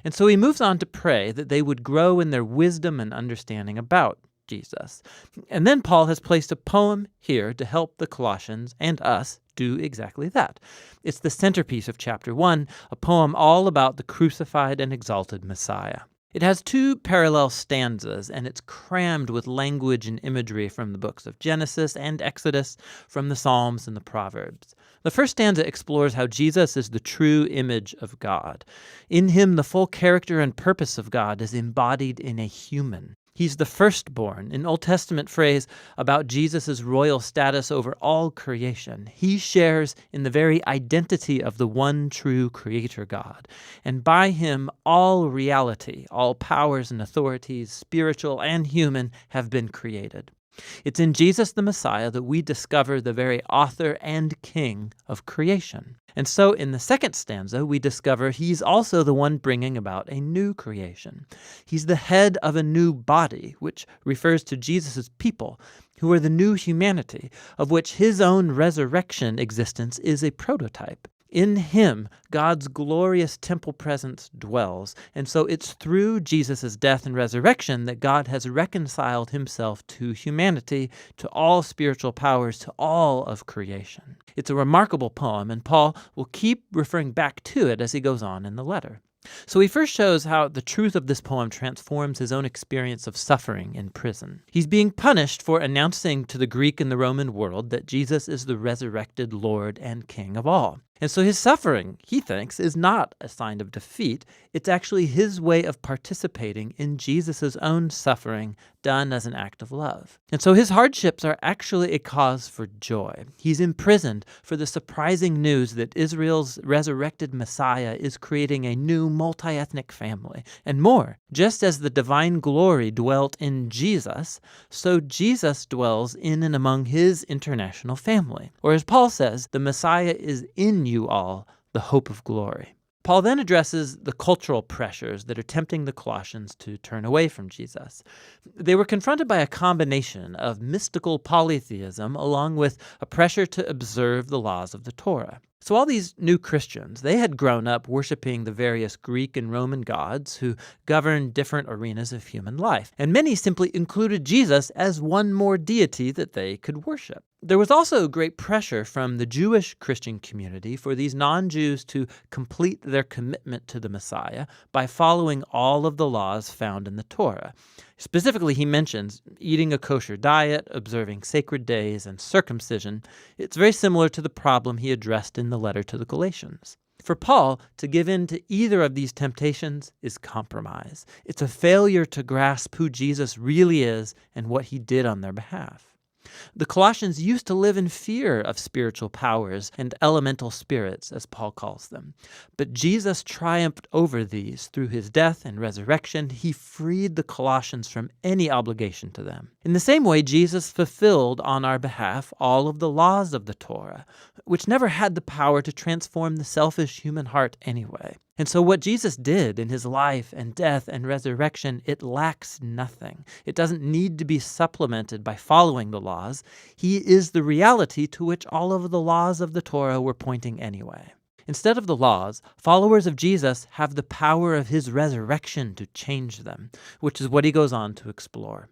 And so he moves on to pray that they would grow in their wisdom and understanding about Jesus. And then Paul has placed a poem here to help the Colossians and us do exactly that. It's the centerpiece of chapter 1, a poem all about the crucified and exalted Messiah. It has two parallel stanzas, and it's crammed with language and imagery from the books of Genesis and Exodus, from the Psalms and the Proverbs. The first stanza explores how Jesus is the true image of God. In him, the full character and purpose of God is embodied in a human. He's the firstborn, an Old Testament phrase about Jesus' royal status over all creation. He shares in the very identity of the one true Creator God. And by him, all reality, all powers and authorities, spiritual and human, have been created. It's in Jesus the Messiah that we discover the very author and king of creation. And so in the second stanza, we discover he's also the one bringing about a new creation. He's the head of a new body, which refers to Jesus' people, who are the new humanity, of which his own resurrection existence is a prototype. In him, God's glorious temple presence dwells, and so it's through Jesus' death and resurrection that God has reconciled himself to humanity, to all spiritual powers, to all of creation. It's a remarkable poem, and Paul will keep referring back to it as he goes on in the letter. So he first shows how the truth of this poem transforms his own experience of suffering in prison. He's being punished for announcing to the Greek and the Roman world that Jesus is the resurrected Lord and King of all. And so his suffering, he thinks, is not a sign of defeat. It's actually his way of participating in Jesus' own suffering done as an act of love. And so his hardships are actually a cause for joy. He's imprisoned for the surprising news that Israel's resurrected Messiah is creating a new multi-ethnic family. And more, just as the divine glory dwelt in Jesus, so Jesus dwells in and among his international family. Or as Paul says, the Messiah is in you all, the hope of glory. Paul then addresses the cultural pressures that are tempting the Colossians to turn away from Jesus. They were confronted by a combination of mystical polytheism along with a pressure to observe the laws of the Torah. So all these new Christians, they had grown up worshiping the various Greek and Roman gods who governed different arenas of human life. And many simply included Jesus as one more deity that they could worship. There was also great pressure from the Jewish Christian community for these non-Jews to complete their commitment to the Messiah by following all of the laws found in the Torah. Specifically, he mentions eating a kosher diet, observing sacred days, and circumcision. It's very similar to the problem he addressed in the letter to the Galatians. For Paul, to give in to either of these temptations is compromise. It's a failure to grasp who Jesus really is and what he did on their behalf. The Colossians used to live in fear of spiritual powers and elemental spirits, as Paul calls them. But Jesus triumphed over these through his death and resurrection. He freed the Colossians from any obligation to them. In the same way, Jesus fulfilled on our behalf all of the laws of the Torah, which never had the power to transform the selfish human heart anyway. And so what Jesus did in his life and death and resurrection, it lacks nothing. It doesn't need to be supplemented by following the laws. He is the reality to which all of the laws of the Torah were pointing anyway. Instead of the laws, followers of Jesus have the power of his resurrection to change them, which is what he goes on to explore.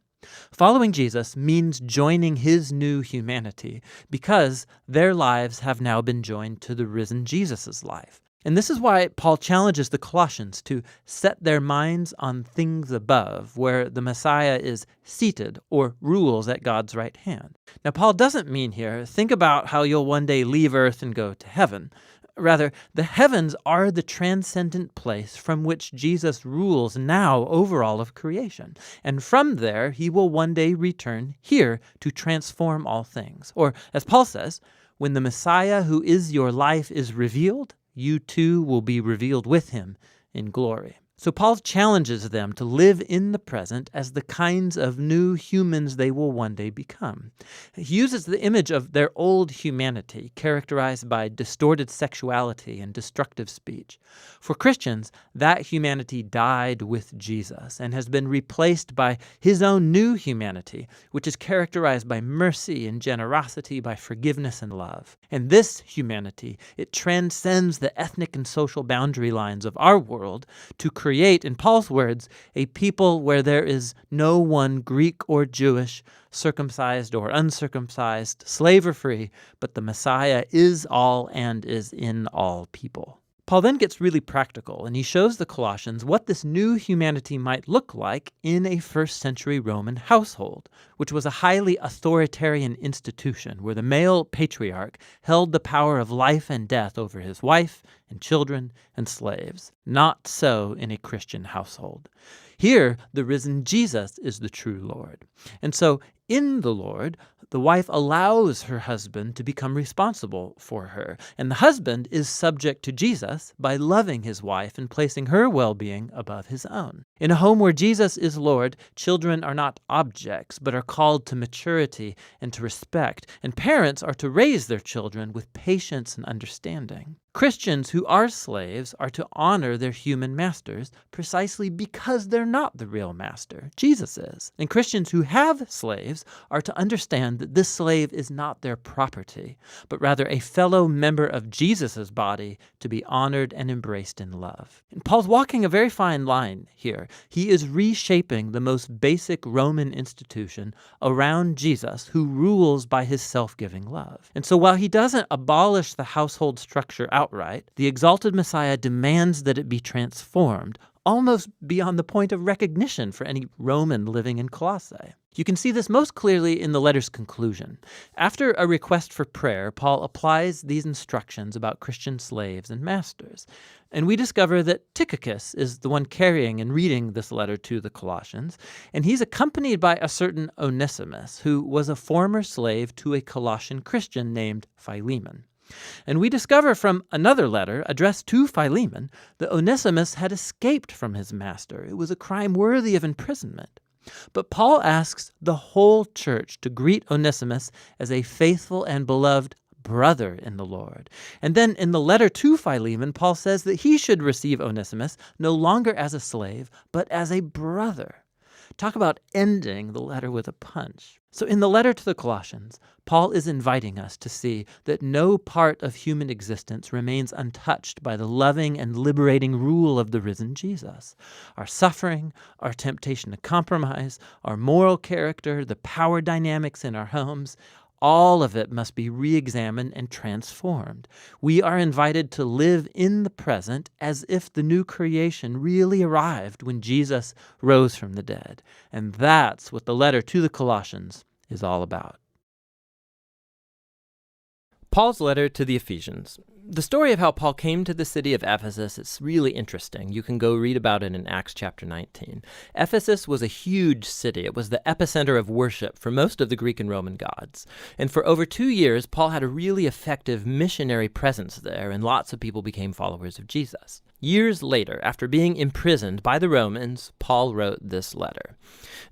Following Jesus means joining his new humanity because their lives have now been joined to the risen Jesus' life. And this is why Paul challenges the Colossians to set their minds on things above, where the Messiah is seated or rules at God's right hand. Now, Paul doesn't mean here, think about how you'll one day leave earth and go to heaven. Rather, the heavens are the transcendent place from which Jesus rules now over all of creation. And from there, he will one day return here to transform all things. Or, as Paul says, when the Messiah who is your life is revealed, you too will be revealed with him in glory. So Paul challenges them to live in the present as the kinds of new humans they will one day become. He uses the image of their old humanity, characterized by distorted sexuality and destructive speech. For Christians, that humanity died with Jesus and has been replaced by his own new humanity, which is characterized by mercy and generosity, by forgiveness and love. And this humanity, it transcends the ethnic and social boundary lines of our world to create, in Paul's words, a people where there is no one Greek or Jewish, circumcised or uncircumcised, slave or free, but the Messiah is all and is in all people. Paul then gets really practical, and he shows the Colossians what this new humanity might look like in a first-century Roman household, which was a highly authoritarian institution where the male patriarch held the power of life and death over his wife and children and slaves. Not so in a Christian household. Here, the risen Jesus is the true Lord. And so, in the Lord, the wife allows her husband to become responsible for her, and the husband is subject to Jesus by loving his wife and placing her well-being above his own. In a home where Jesus is Lord, children are not objects, but are called to maturity and to respect, and parents are to raise their children with patience and understanding. Christians who are slaves are to honor their human masters precisely because they're not the real master. Jesus is. And Christians who have slaves are to understand that this slave is not their property, but rather a fellow member of Jesus' body to be honored and embraced in love. And Paul's walking a very fine line here. he is reshaping the most basic Roman institution around Jesus, who rules by his self-giving love. And so while he doesn't abolish the household structure outright, the exalted Messiah demands that it be transformed, almost beyond the point of recognition for any Roman living in Colossae. You can see this most clearly in the letter's conclusion. After a request for prayer, Paul applies these instructions about Christian slaves and masters. And we discover that Tychicus is the one carrying and reading this letter to the Colossians, and he's accompanied by a certain Onesimus, who was a former slave to a Colossian Christian named Philemon. And we discover from another letter addressed to Philemon that Onesimus had escaped from his master. It was a crime worthy of imprisonment. But Paul asks the whole church to greet Onesimus as a faithful and beloved brother in the Lord. And then in the letter to Philemon, Paul says that he should receive Onesimus no longer as a slave, but as a brother. Talk about ending the letter with a punch. So in the letter to the Colossians, Paul is inviting us to see that no part of human existence remains untouched by the loving and liberating rule of the risen Jesus. Our suffering, our temptation to compromise, our moral character, the power dynamics in our homes, all of it must be re-examined and transformed. We are invited to live in the present as if the new creation really arrived when Jesus rose from the dead. And that's what the letter to the Colossians is all about. Paul's letter to the Ephesians. The story of how Paul came to the city of Ephesus is really interesting. You can go read about it in Acts chapter 19. Ephesus was a huge city. It was the epicenter of worship for most of the Greek and Roman gods. And for over 2 years, Paul had a really effective missionary presence there, and lots of people became followers of Jesus. Years later, after being imprisoned by the Romans, Paul wrote this letter.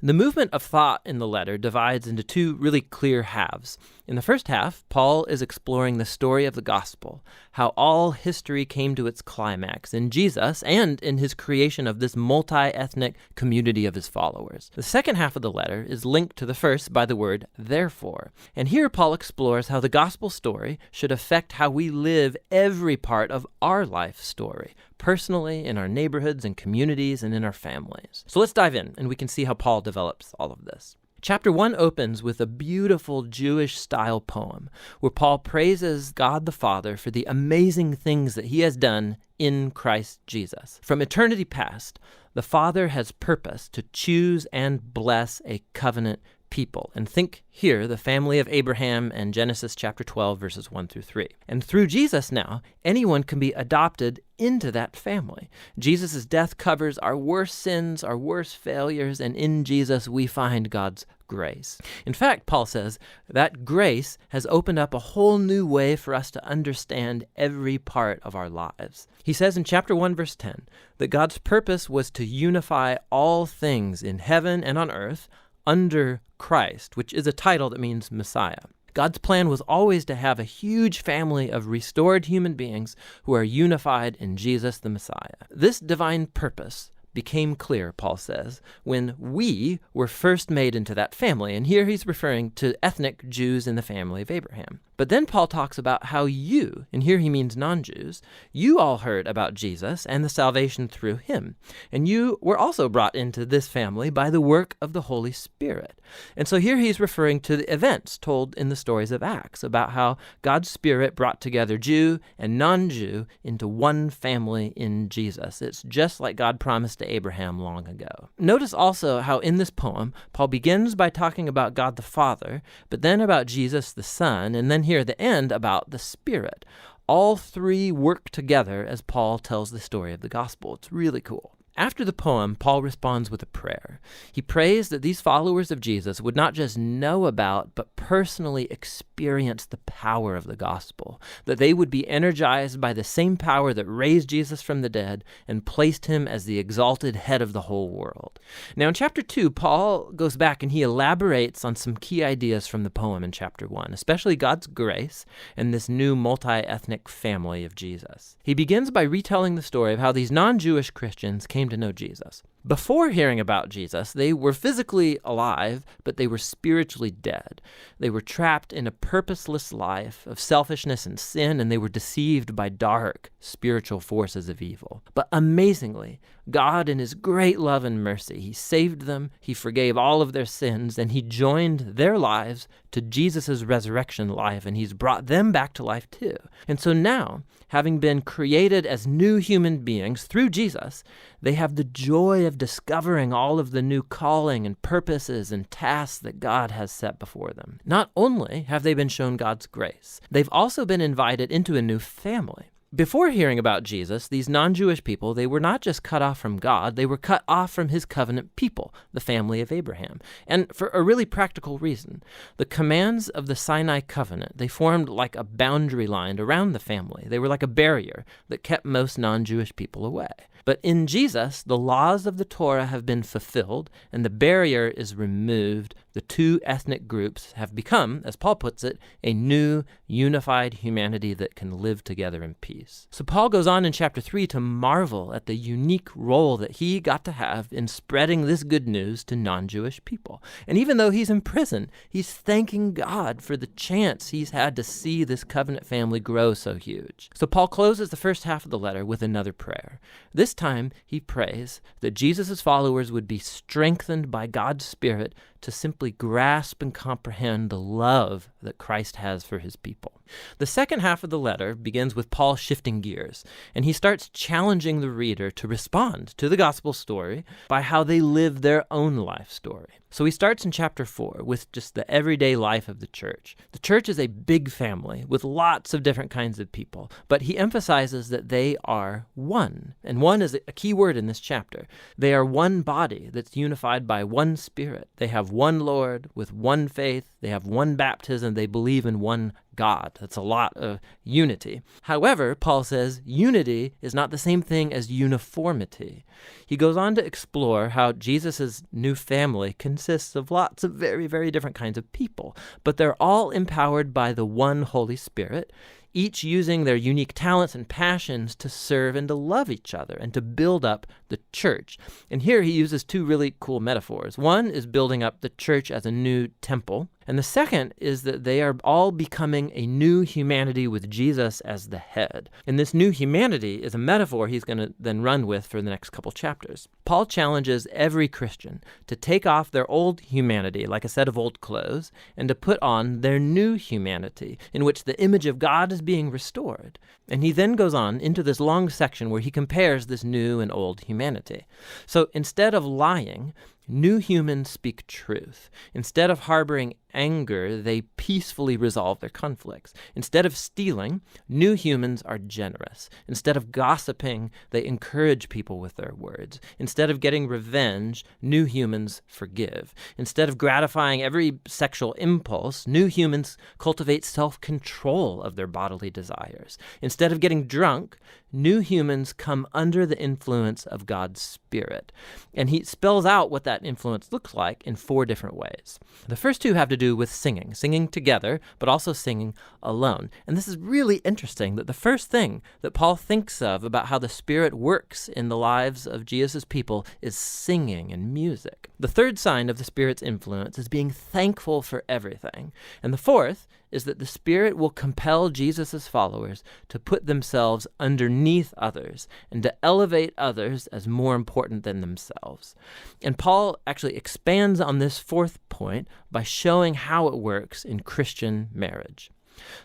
The movement of thought in the letter divides into two really clear halves. In the first half, Paul is exploring the story of the gospel, how all history came to its climax in Jesus and in his creation of this multi-ethnic community of his followers. The second half of the letter is linked to the first by the word therefore. And here Paul explores how the gospel story should affect how we live every part of our life story, personally, in our neighborhoods and communities, and in our families. So let's dive in, and we can see how Paul develops all of this. Chapter 1 opens with a beautiful Jewish-style poem where Paul praises God the Father for the amazing things that he has done in Christ Jesus. From eternity past, the Father has purposed to choose and bless a covenant people. And think here, the family of Abraham and Genesis chapter 12, verses 1 through 3. And through Jesus now, anyone can be adopted into that family. Jesus' death covers our worst sins, our worst failures, and in Jesus we find God's grace. In fact, Paul says that grace has opened up a whole new way for us to understand every part of our lives. He says in chapter 1, verse 10, that God's purpose was to unify all things in heaven and on earth under Christ, which is a title that means Messiah. God's plan was always to have a huge family of restored human beings who are unified in Jesus the Messiah. This divine purpose became clear, Paul says, when we were first made into that family. And here he's referring to ethnic Jews in the family of Abraham. But then Paul talks about how you, and here he means non-Jews, you all heard about Jesus and the salvation through him. And you were also brought into this family by the work of the Holy Spirit. And so here he's referring to the events told in the stories of Acts about how God's Spirit brought together Jew and non-Jew into one family in Jesus. It's just like God promised to Abraham long ago. Notice also how in this poem, Paul begins by talking about God the Father, but then about Jesus the Son, and then here at the end about the Spirit. All three work together as Paul tells the story of the gospel. It's really cool. After the poem, Paul responds with a prayer. He prays that these followers of Jesus would not just know about, but personally experience the power of the gospel, that they would be energized by the same power that raised Jesus from the dead and placed him as the exalted head of the whole world. Now in chapter 2, Paul goes back and he elaborates on some key ideas from the poem in chapter 1, especially God's grace and this new multi-ethnic family of Jesus. He begins by retelling the story of how these non-Jewish Christians came to know Jesus. Before hearing about Jesus, they were physically alive, but they were spiritually dead. They were trapped in a purposeless life of selfishness and sin, and they were deceived by dark spiritual forces of evil. But amazingly, God, in his great love and mercy, he saved them, he forgave all of their sins, and he joined their lives to Jesus' resurrection life, and he's brought them back to life too. And so now, having been created as new human beings through Jesus, they have the joy of discovering all of the new calling and purposes and tasks that God has set before them. Not only have they been shown God's grace, they've also been invited into a new family. Before hearing about Jesus, these non-Jewish people, they were not just cut off from God, they were cut off from his covenant people, the family of Abraham. And for a really practical reason. The commands of the Sinai covenant, they formed like a boundary line around the family. They were like a barrier that kept most non-Jewish people away. But in Jesus, the laws of the Torah have been fulfilled, and the barrier is removed. The two ethnic groups have become, as Paul puts it, a new, unified humanity that can live together in peace. So Paul goes on in chapter 3 to marvel at the unique role that he got to have in spreading this good news to non-Jewish people. And even though he's in prison, he's thanking God for the chance he's had to see this covenant family grow so huge. So Paul closes the first half of the letter with another prayer. This time, he prays that Jesus' followers would be strengthened by God's Spirit to simply grasp and comprehend the love that Christ has for his people. The second half of the letter begins with Paul shifting gears, and he starts challenging the reader to respond to the gospel story by how they live their own life story. So he starts in chapter 4 with just the everyday life of the church. The church is a big family with lots of different kinds of people, but he emphasizes that they are one. And one is a key word in this chapter. They are one body that's unified by one Spirit. They have one Lord with one faith. They have one baptism. They believe in one God. That's a lot of unity. However, Paul says unity is not the same thing as uniformity. He goes on to explore how Jesus' new family consists of lots of very, very different kinds of people, but they're all empowered by the one Holy Spirit, each using their unique talents and passions to serve and to love each other and to build up the church. And here he uses two really cool metaphors. One is building up the church as a new temple, and the second is that they are all becoming a new humanity with Jesus as the head. And this new humanity is a metaphor he's going to then run with for the next couple chapters. Paul challenges every Christian to take off their old humanity, like a set of old clothes, and to put on their new humanity, in which the image of God is being restored. And he then goes on into this long section where he compares this new and old humanity. So instead of lying, new humans speak truth. Instead of harboring anger, they peacefully resolve their conflicts. Instead of stealing, new humans are generous. Instead of gossiping, they encourage people with their words. Instead of getting revenge, new humans forgive. Instead of gratifying every sexual impulse, new humans cultivate self-control of their bodily desires. Instead of getting drunk, new humans come under the influence of God's Spirit. And he spells out what that influence looks like in 4 different ways. The first 2 have to do with singing together, but also singing alone. And this is really interesting that the first thing that Paul thinks of about how the Spirit works in the lives of Jesus' people is singing and music. The third sign of the Spirit's influence is being thankful for everything. And the fourth is that the Spirit will compel Jesus' followers to put themselves underneath others and to elevate others as more important than themselves. And Paul actually expands on this 4th point by showing how it works in Christian marriage.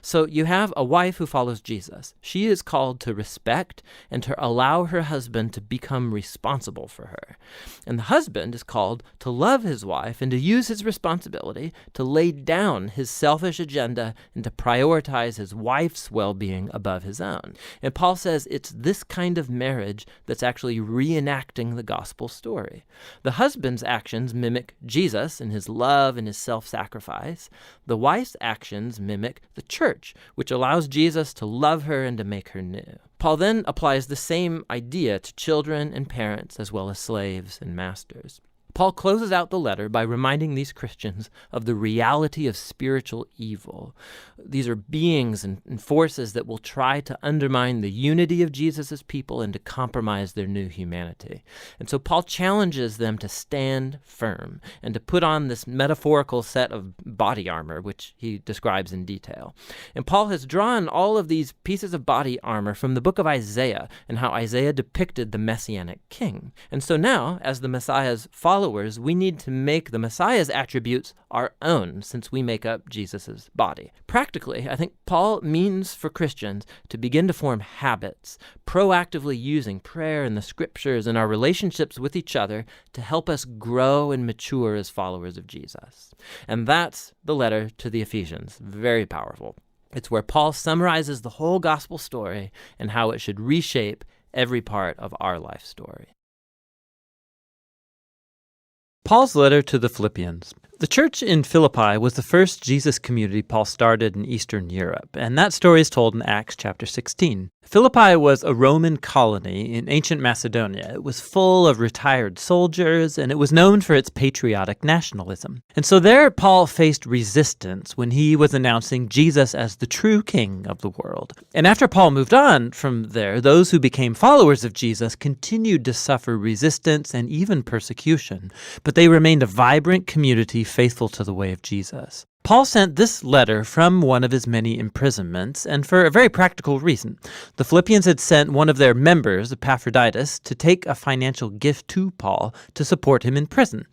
So you have a wife who follows Jesus. She is called to respect and to allow her husband to become responsible for her. And the husband is called to love his wife and to use his responsibility to lay down his selfish agenda and to prioritize his wife's well-being above his own. And Paul says it's this kind of marriage that's actually reenacting the gospel story. The husband's actions mimic Jesus in his love and his self-sacrifice. The wife's actions mimic the church, which allows Jesus to love her and to make her new. Paul then applies the same idea to children and parents as well as slaves and masters. Paul closes out the letter by reminding these Christians of the reality of spiritual evil. These are beings and forces that will try to undermine the unity of Jesus' people and to compromise their new humanity. And so Paul challenges them to stand firm and to put on this metaphorical set of body armor, which he describes in detail. And Paul has drawn all of these pieces of body armor from the book of Isaiah and how Isaiah depicted the Messianic king. And so now, as the Messiah's followers, we need to make the Messiah's attributes our own, since we make up Jesus' body. Practically, I think Paul means for Christians to begin to form habits, proactively using prayer and the scriptures and our relationships with each other to help us grow and mature as followers of Jesus. And that's the letter to the Ephesians. Very powerful. It's where Paul summarizes the whole gospel story and how it should reshape every part of our life story. Paul's letter to the Philippians. The church in Philippi was the first Jesus community Paul started in Eastern Europe, and that story is told in Acts chapter 16. Philippi was a Roman colony in ancient Macedonia. It was full of retired soldiers, and it was known for its patriotic nationalism. And so there, Paul faced resistance when he was announcing Jesus as the true king of the world. And after Paul moved on from there, those who became followers of Jesus continued to suffer resistance and even persecution, but they remained a vibrant community faithful to the way of Jesus. Paul sent this letter from one of his many imprisonments, and for a very practical reason. The Philippians had sent one of their members, Epaphroditus, to take a financial gift to Paul to support him in prison.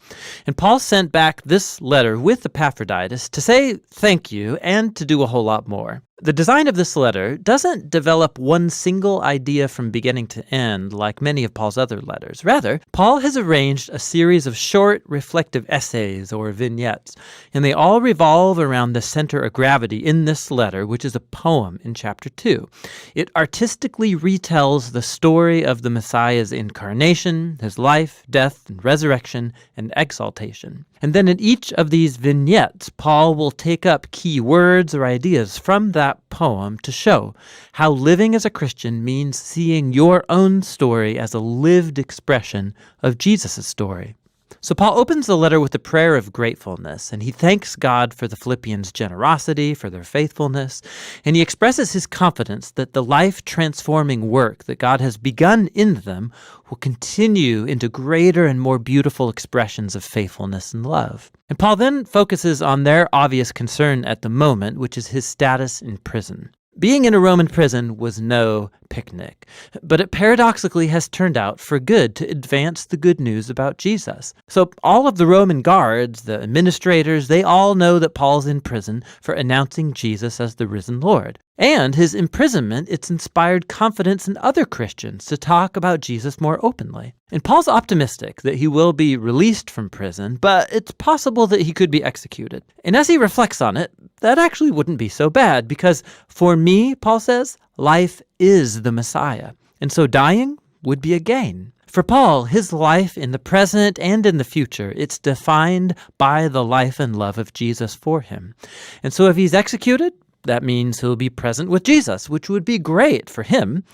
And Paul sent back this letter with Epaphroditus to say thank you and to do a whole lot more. The design of this letter doesn't develop one single idea from beginning to end like many of Paul's other letters. Rather, Paul has arranged a series of short, reflective essays or vignettes, and they all revolve around the center of gravity in this letter, which is a poem in chapter 2. It artistically retells the story of the Messiah's incarnation, his life, death, and resurrection, and exaltation. And then in each of these vignettes, Paul will take up key words or ideas from that poem to show how living as a Christian means seeing your own story as a lived expression of Jesus' story. So Paul opens the letter with a prayer of gratefulness, and he thanks God for the Philippians' generosity, for their faithfulness, and he expresses his confidence that the life-transforming work that God has begun in them will continue into greater and more beautiful expressions of faithfulness and love. And Paul then focuses on their obvious concern at the moment, which is his status in prison. Being in a Roman prison was no picnic, but it paradoxically has turned out for good to advance the good news about Jesus. So all of the Roman guards, the administrators, they all know that Paul's in prison for announcing Jesus as the risen Lord. And his imprisonment, it's inspired confidence in other Christians to talk about Jesus more openly. And Paul's optimistic that he will be released from prison, but it's possible that he could be executed. And as he reflects on it, that actually wouldn't be so bad, because for me, Paul says, life is the Messiah. And so dying would be a gain. For Paul, his life in the present and in the future, it's defined by the life and love of Jesus for him. And so if he's executed, that means he'll be present with Jesus, which would be great for him.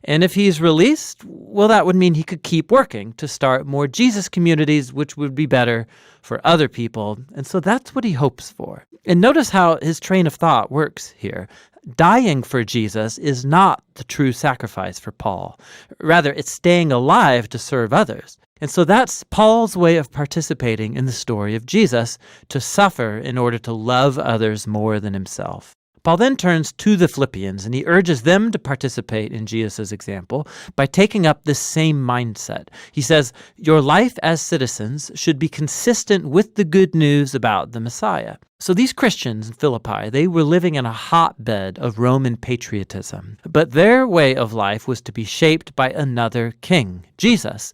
And if he's released, well, that would mean he could keep working to start more Jesus communities, which would be better for other people. And so that's what he hopes for. And notice how his train of thought works here. Dying for Jesus is not the true sacrifice for Paul. Rather, it's staying alive to serve others. And so that's Paul's way of participating in the story of Jesus, to suffer in order to love others more than himself. Paul then turns to the Philippians, and he urges them to participate in Jesus' example by taking up this same mindset. He says, your life as citizens should be consistent with the good news about the Messiah. So these Christians in Philippi, they were living in a hotbed of Roman patriotism, but their way of life was to be shaped by another king, Jesus.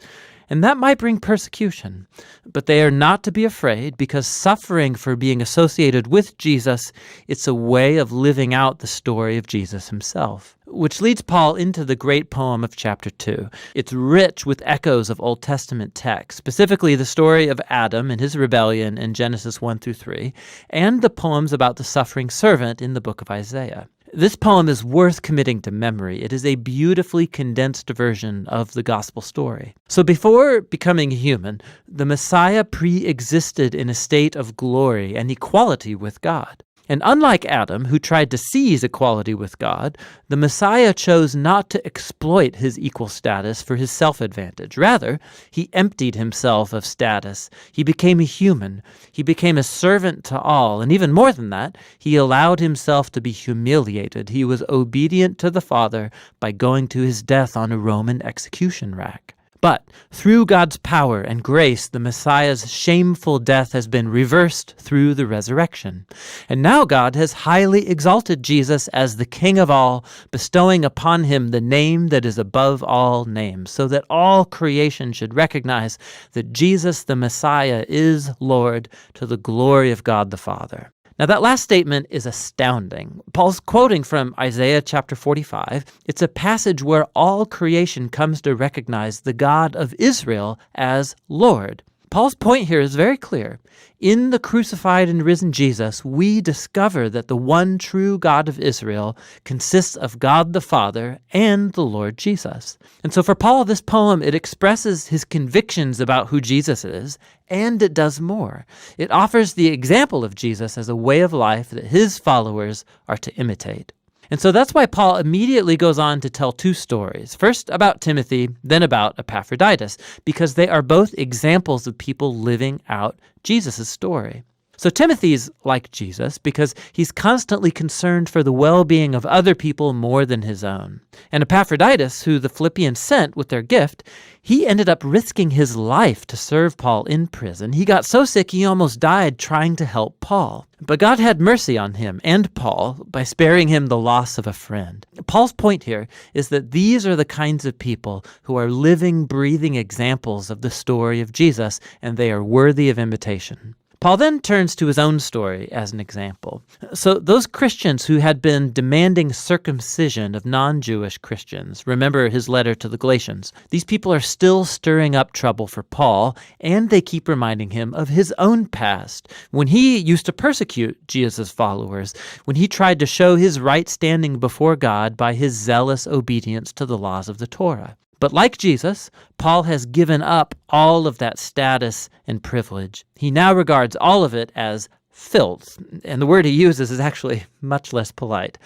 And that might bring persecution, but they are not to be afraid, because suffering for being associated with Jesus, it's a way of living out the story of Jesus himself. Which leads Paul into the great poem of chapter 2. It's rich with echoes of Old Testament texts, specifically the story of Adam and his rebellion in Genesis 1 through 3, and the poems about the suffering servant in the book of Isaiah. This poem is worth committing to memory. It is a beautifully condensed version of the gospel story. So before becoming human, the Messiah pre-existed in a state of glory and equality with God. And unlike Adam, who tried to seize equality with God, the Messiah chose not to exploit his equal status for his self-advantage. Rather, he emptied himself of status. He became a human. He became a servant to all. And even more than that, he allowed himself to be humiliated. He was obedient to the Father by going to his death on a Roman execution rack. But through God's power and grace, the Messiah's shameful death has been reversed through the resurrection. And now God has highly exalted Jesus as the King of all, bestowing upon him the name that is above all names, so that all creation should recognize that Jesus the Messiah is Lord, to the glory of God the Father. Now that last statement is astounding. Paul's quoting from Isaiah chapter 45. It's a passage where all creation comes to recognize the God of Israel as Lord. Paul's point here is very clear. In the crucified and risen Jesus, we discover that the one true God of Israel consists of God the Father and the Lord Jesus. And so for Paul, this poem, it expresses his convictions about who Jesus is, and it does more. It offers the example of Jesus as a way of life that his followers are to imitate. And so that's why Paul immediately goes on to tell two stories. First about Timothy, then about Epaphroditus, because they are both examples of people living out Jesus' story. So Timothy's like Jesus because he's constantly concerned for the well-being of other people more than his own. And Epaphroditus, who the Philippians sent with their gift, he ended up risking his life to serve Paul in prison. He got so sick he almost died trying to help Paul. But God had mercy on him and Paul by sparing him the loss of a friend. Paul's point here is that these are the kinds of people who are living, breathing examples of the story of Jesus, and they are worthy of imitation. Paul then turns to his own story as an example. So those Christians who had been demanding circumcision of non-Jewish Christians, remember his letter to the Galatians, these people are still stirring up trouble for Paul, and they keep reminding him of his own past, when he used to persecute Jesus' followers, when he tried to show his right standing before God by his zealous obedience to the laws of the Torah. But like Jesus, Paul has given up all of that status and privilege. He now regards all of it as filth, and the word he uses is actually much less polite.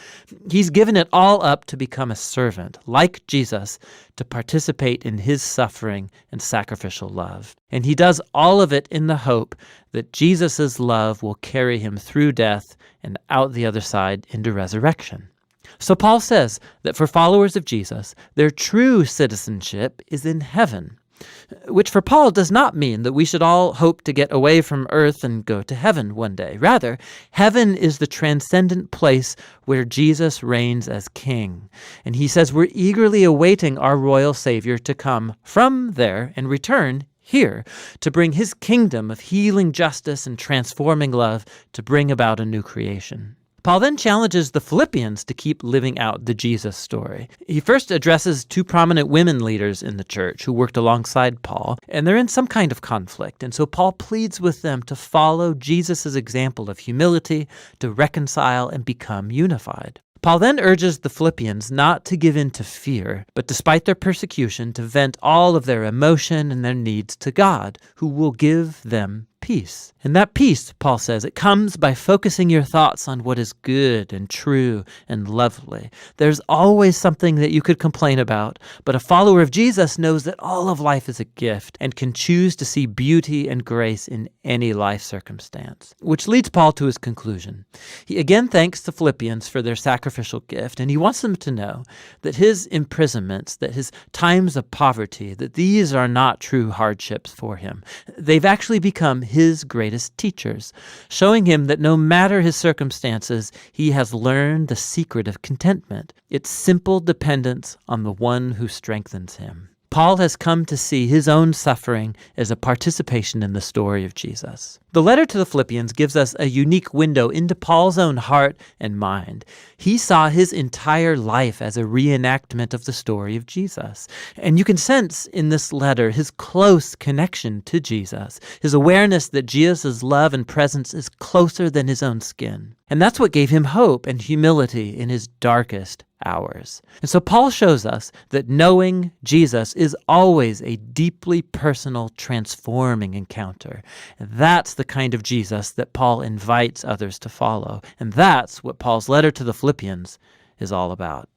He's given it all up to become a servant, like Jesus, to participate in his suffering and sacrificial love. And he does all of it in the hope that Jesus' love will carry him through death and out the other side into resurrection. So Paul says that for followers of Jesus, their true citizenship is in heaven, which for Paul does not mean that we should all hope to get away from earth and go to heaven one day. Rather, heaven is the transcendent place where Jesus reigns as king. And he says we're eagerly awaiting our royal Savior to come from there and return here to bring his kingdom of healing justice and transforming love to bring about a new creation. Paul then challenges the Philippians to keep living out the Jesus story. He first addresses two prominent women leaders in the church who worked alongside Paul, and they're in some kind of conflict. And so Paul pleads with them to follow Jesus' example of humility, to reconcile and become unified. Paul then urges the Philippians not to give in to fear, but despite their persecution, to vent all of their emotion and their needs to God, who will give them peace. And that peace, Paul says, it comes by focusing your thoughts on what is good and true and lovely. There's always something that you could complain about, but a follower of Jesus knows that all of life is a gift and can choose to see beauty and grace in any life circumstance. Which leads Paul to his conclusion. He again thanks the Philippians for their sacrificial gift, and he wants them to know that his imprisonments, that his times of poverty, that these are not true hardships for him. They've actually become his greatest teachers, showing him that no matter his circumstances, he has learned the secret of contentment. It's simple dependence on the one who strengthens him. Paul has come to see his own suffering as a participation in the story of Jesus. The letter to the Philippians gives us a unique window into Paul's own heart and mind. He saw his entire life as a reenactment of the story of Jesus. And you can sense in this letter his close connection to Jesus, his awareness that Jesus' love and presence is closer than his own skin. And that's what gave him hope and humility in his darkest hours. And so Paul shows us that knowing Jesus is always a deeply personal, transforming encounter. And that's the kind of Jesus that Paul invites others to follow. And that's what Paul's letter to the Philippians is all about.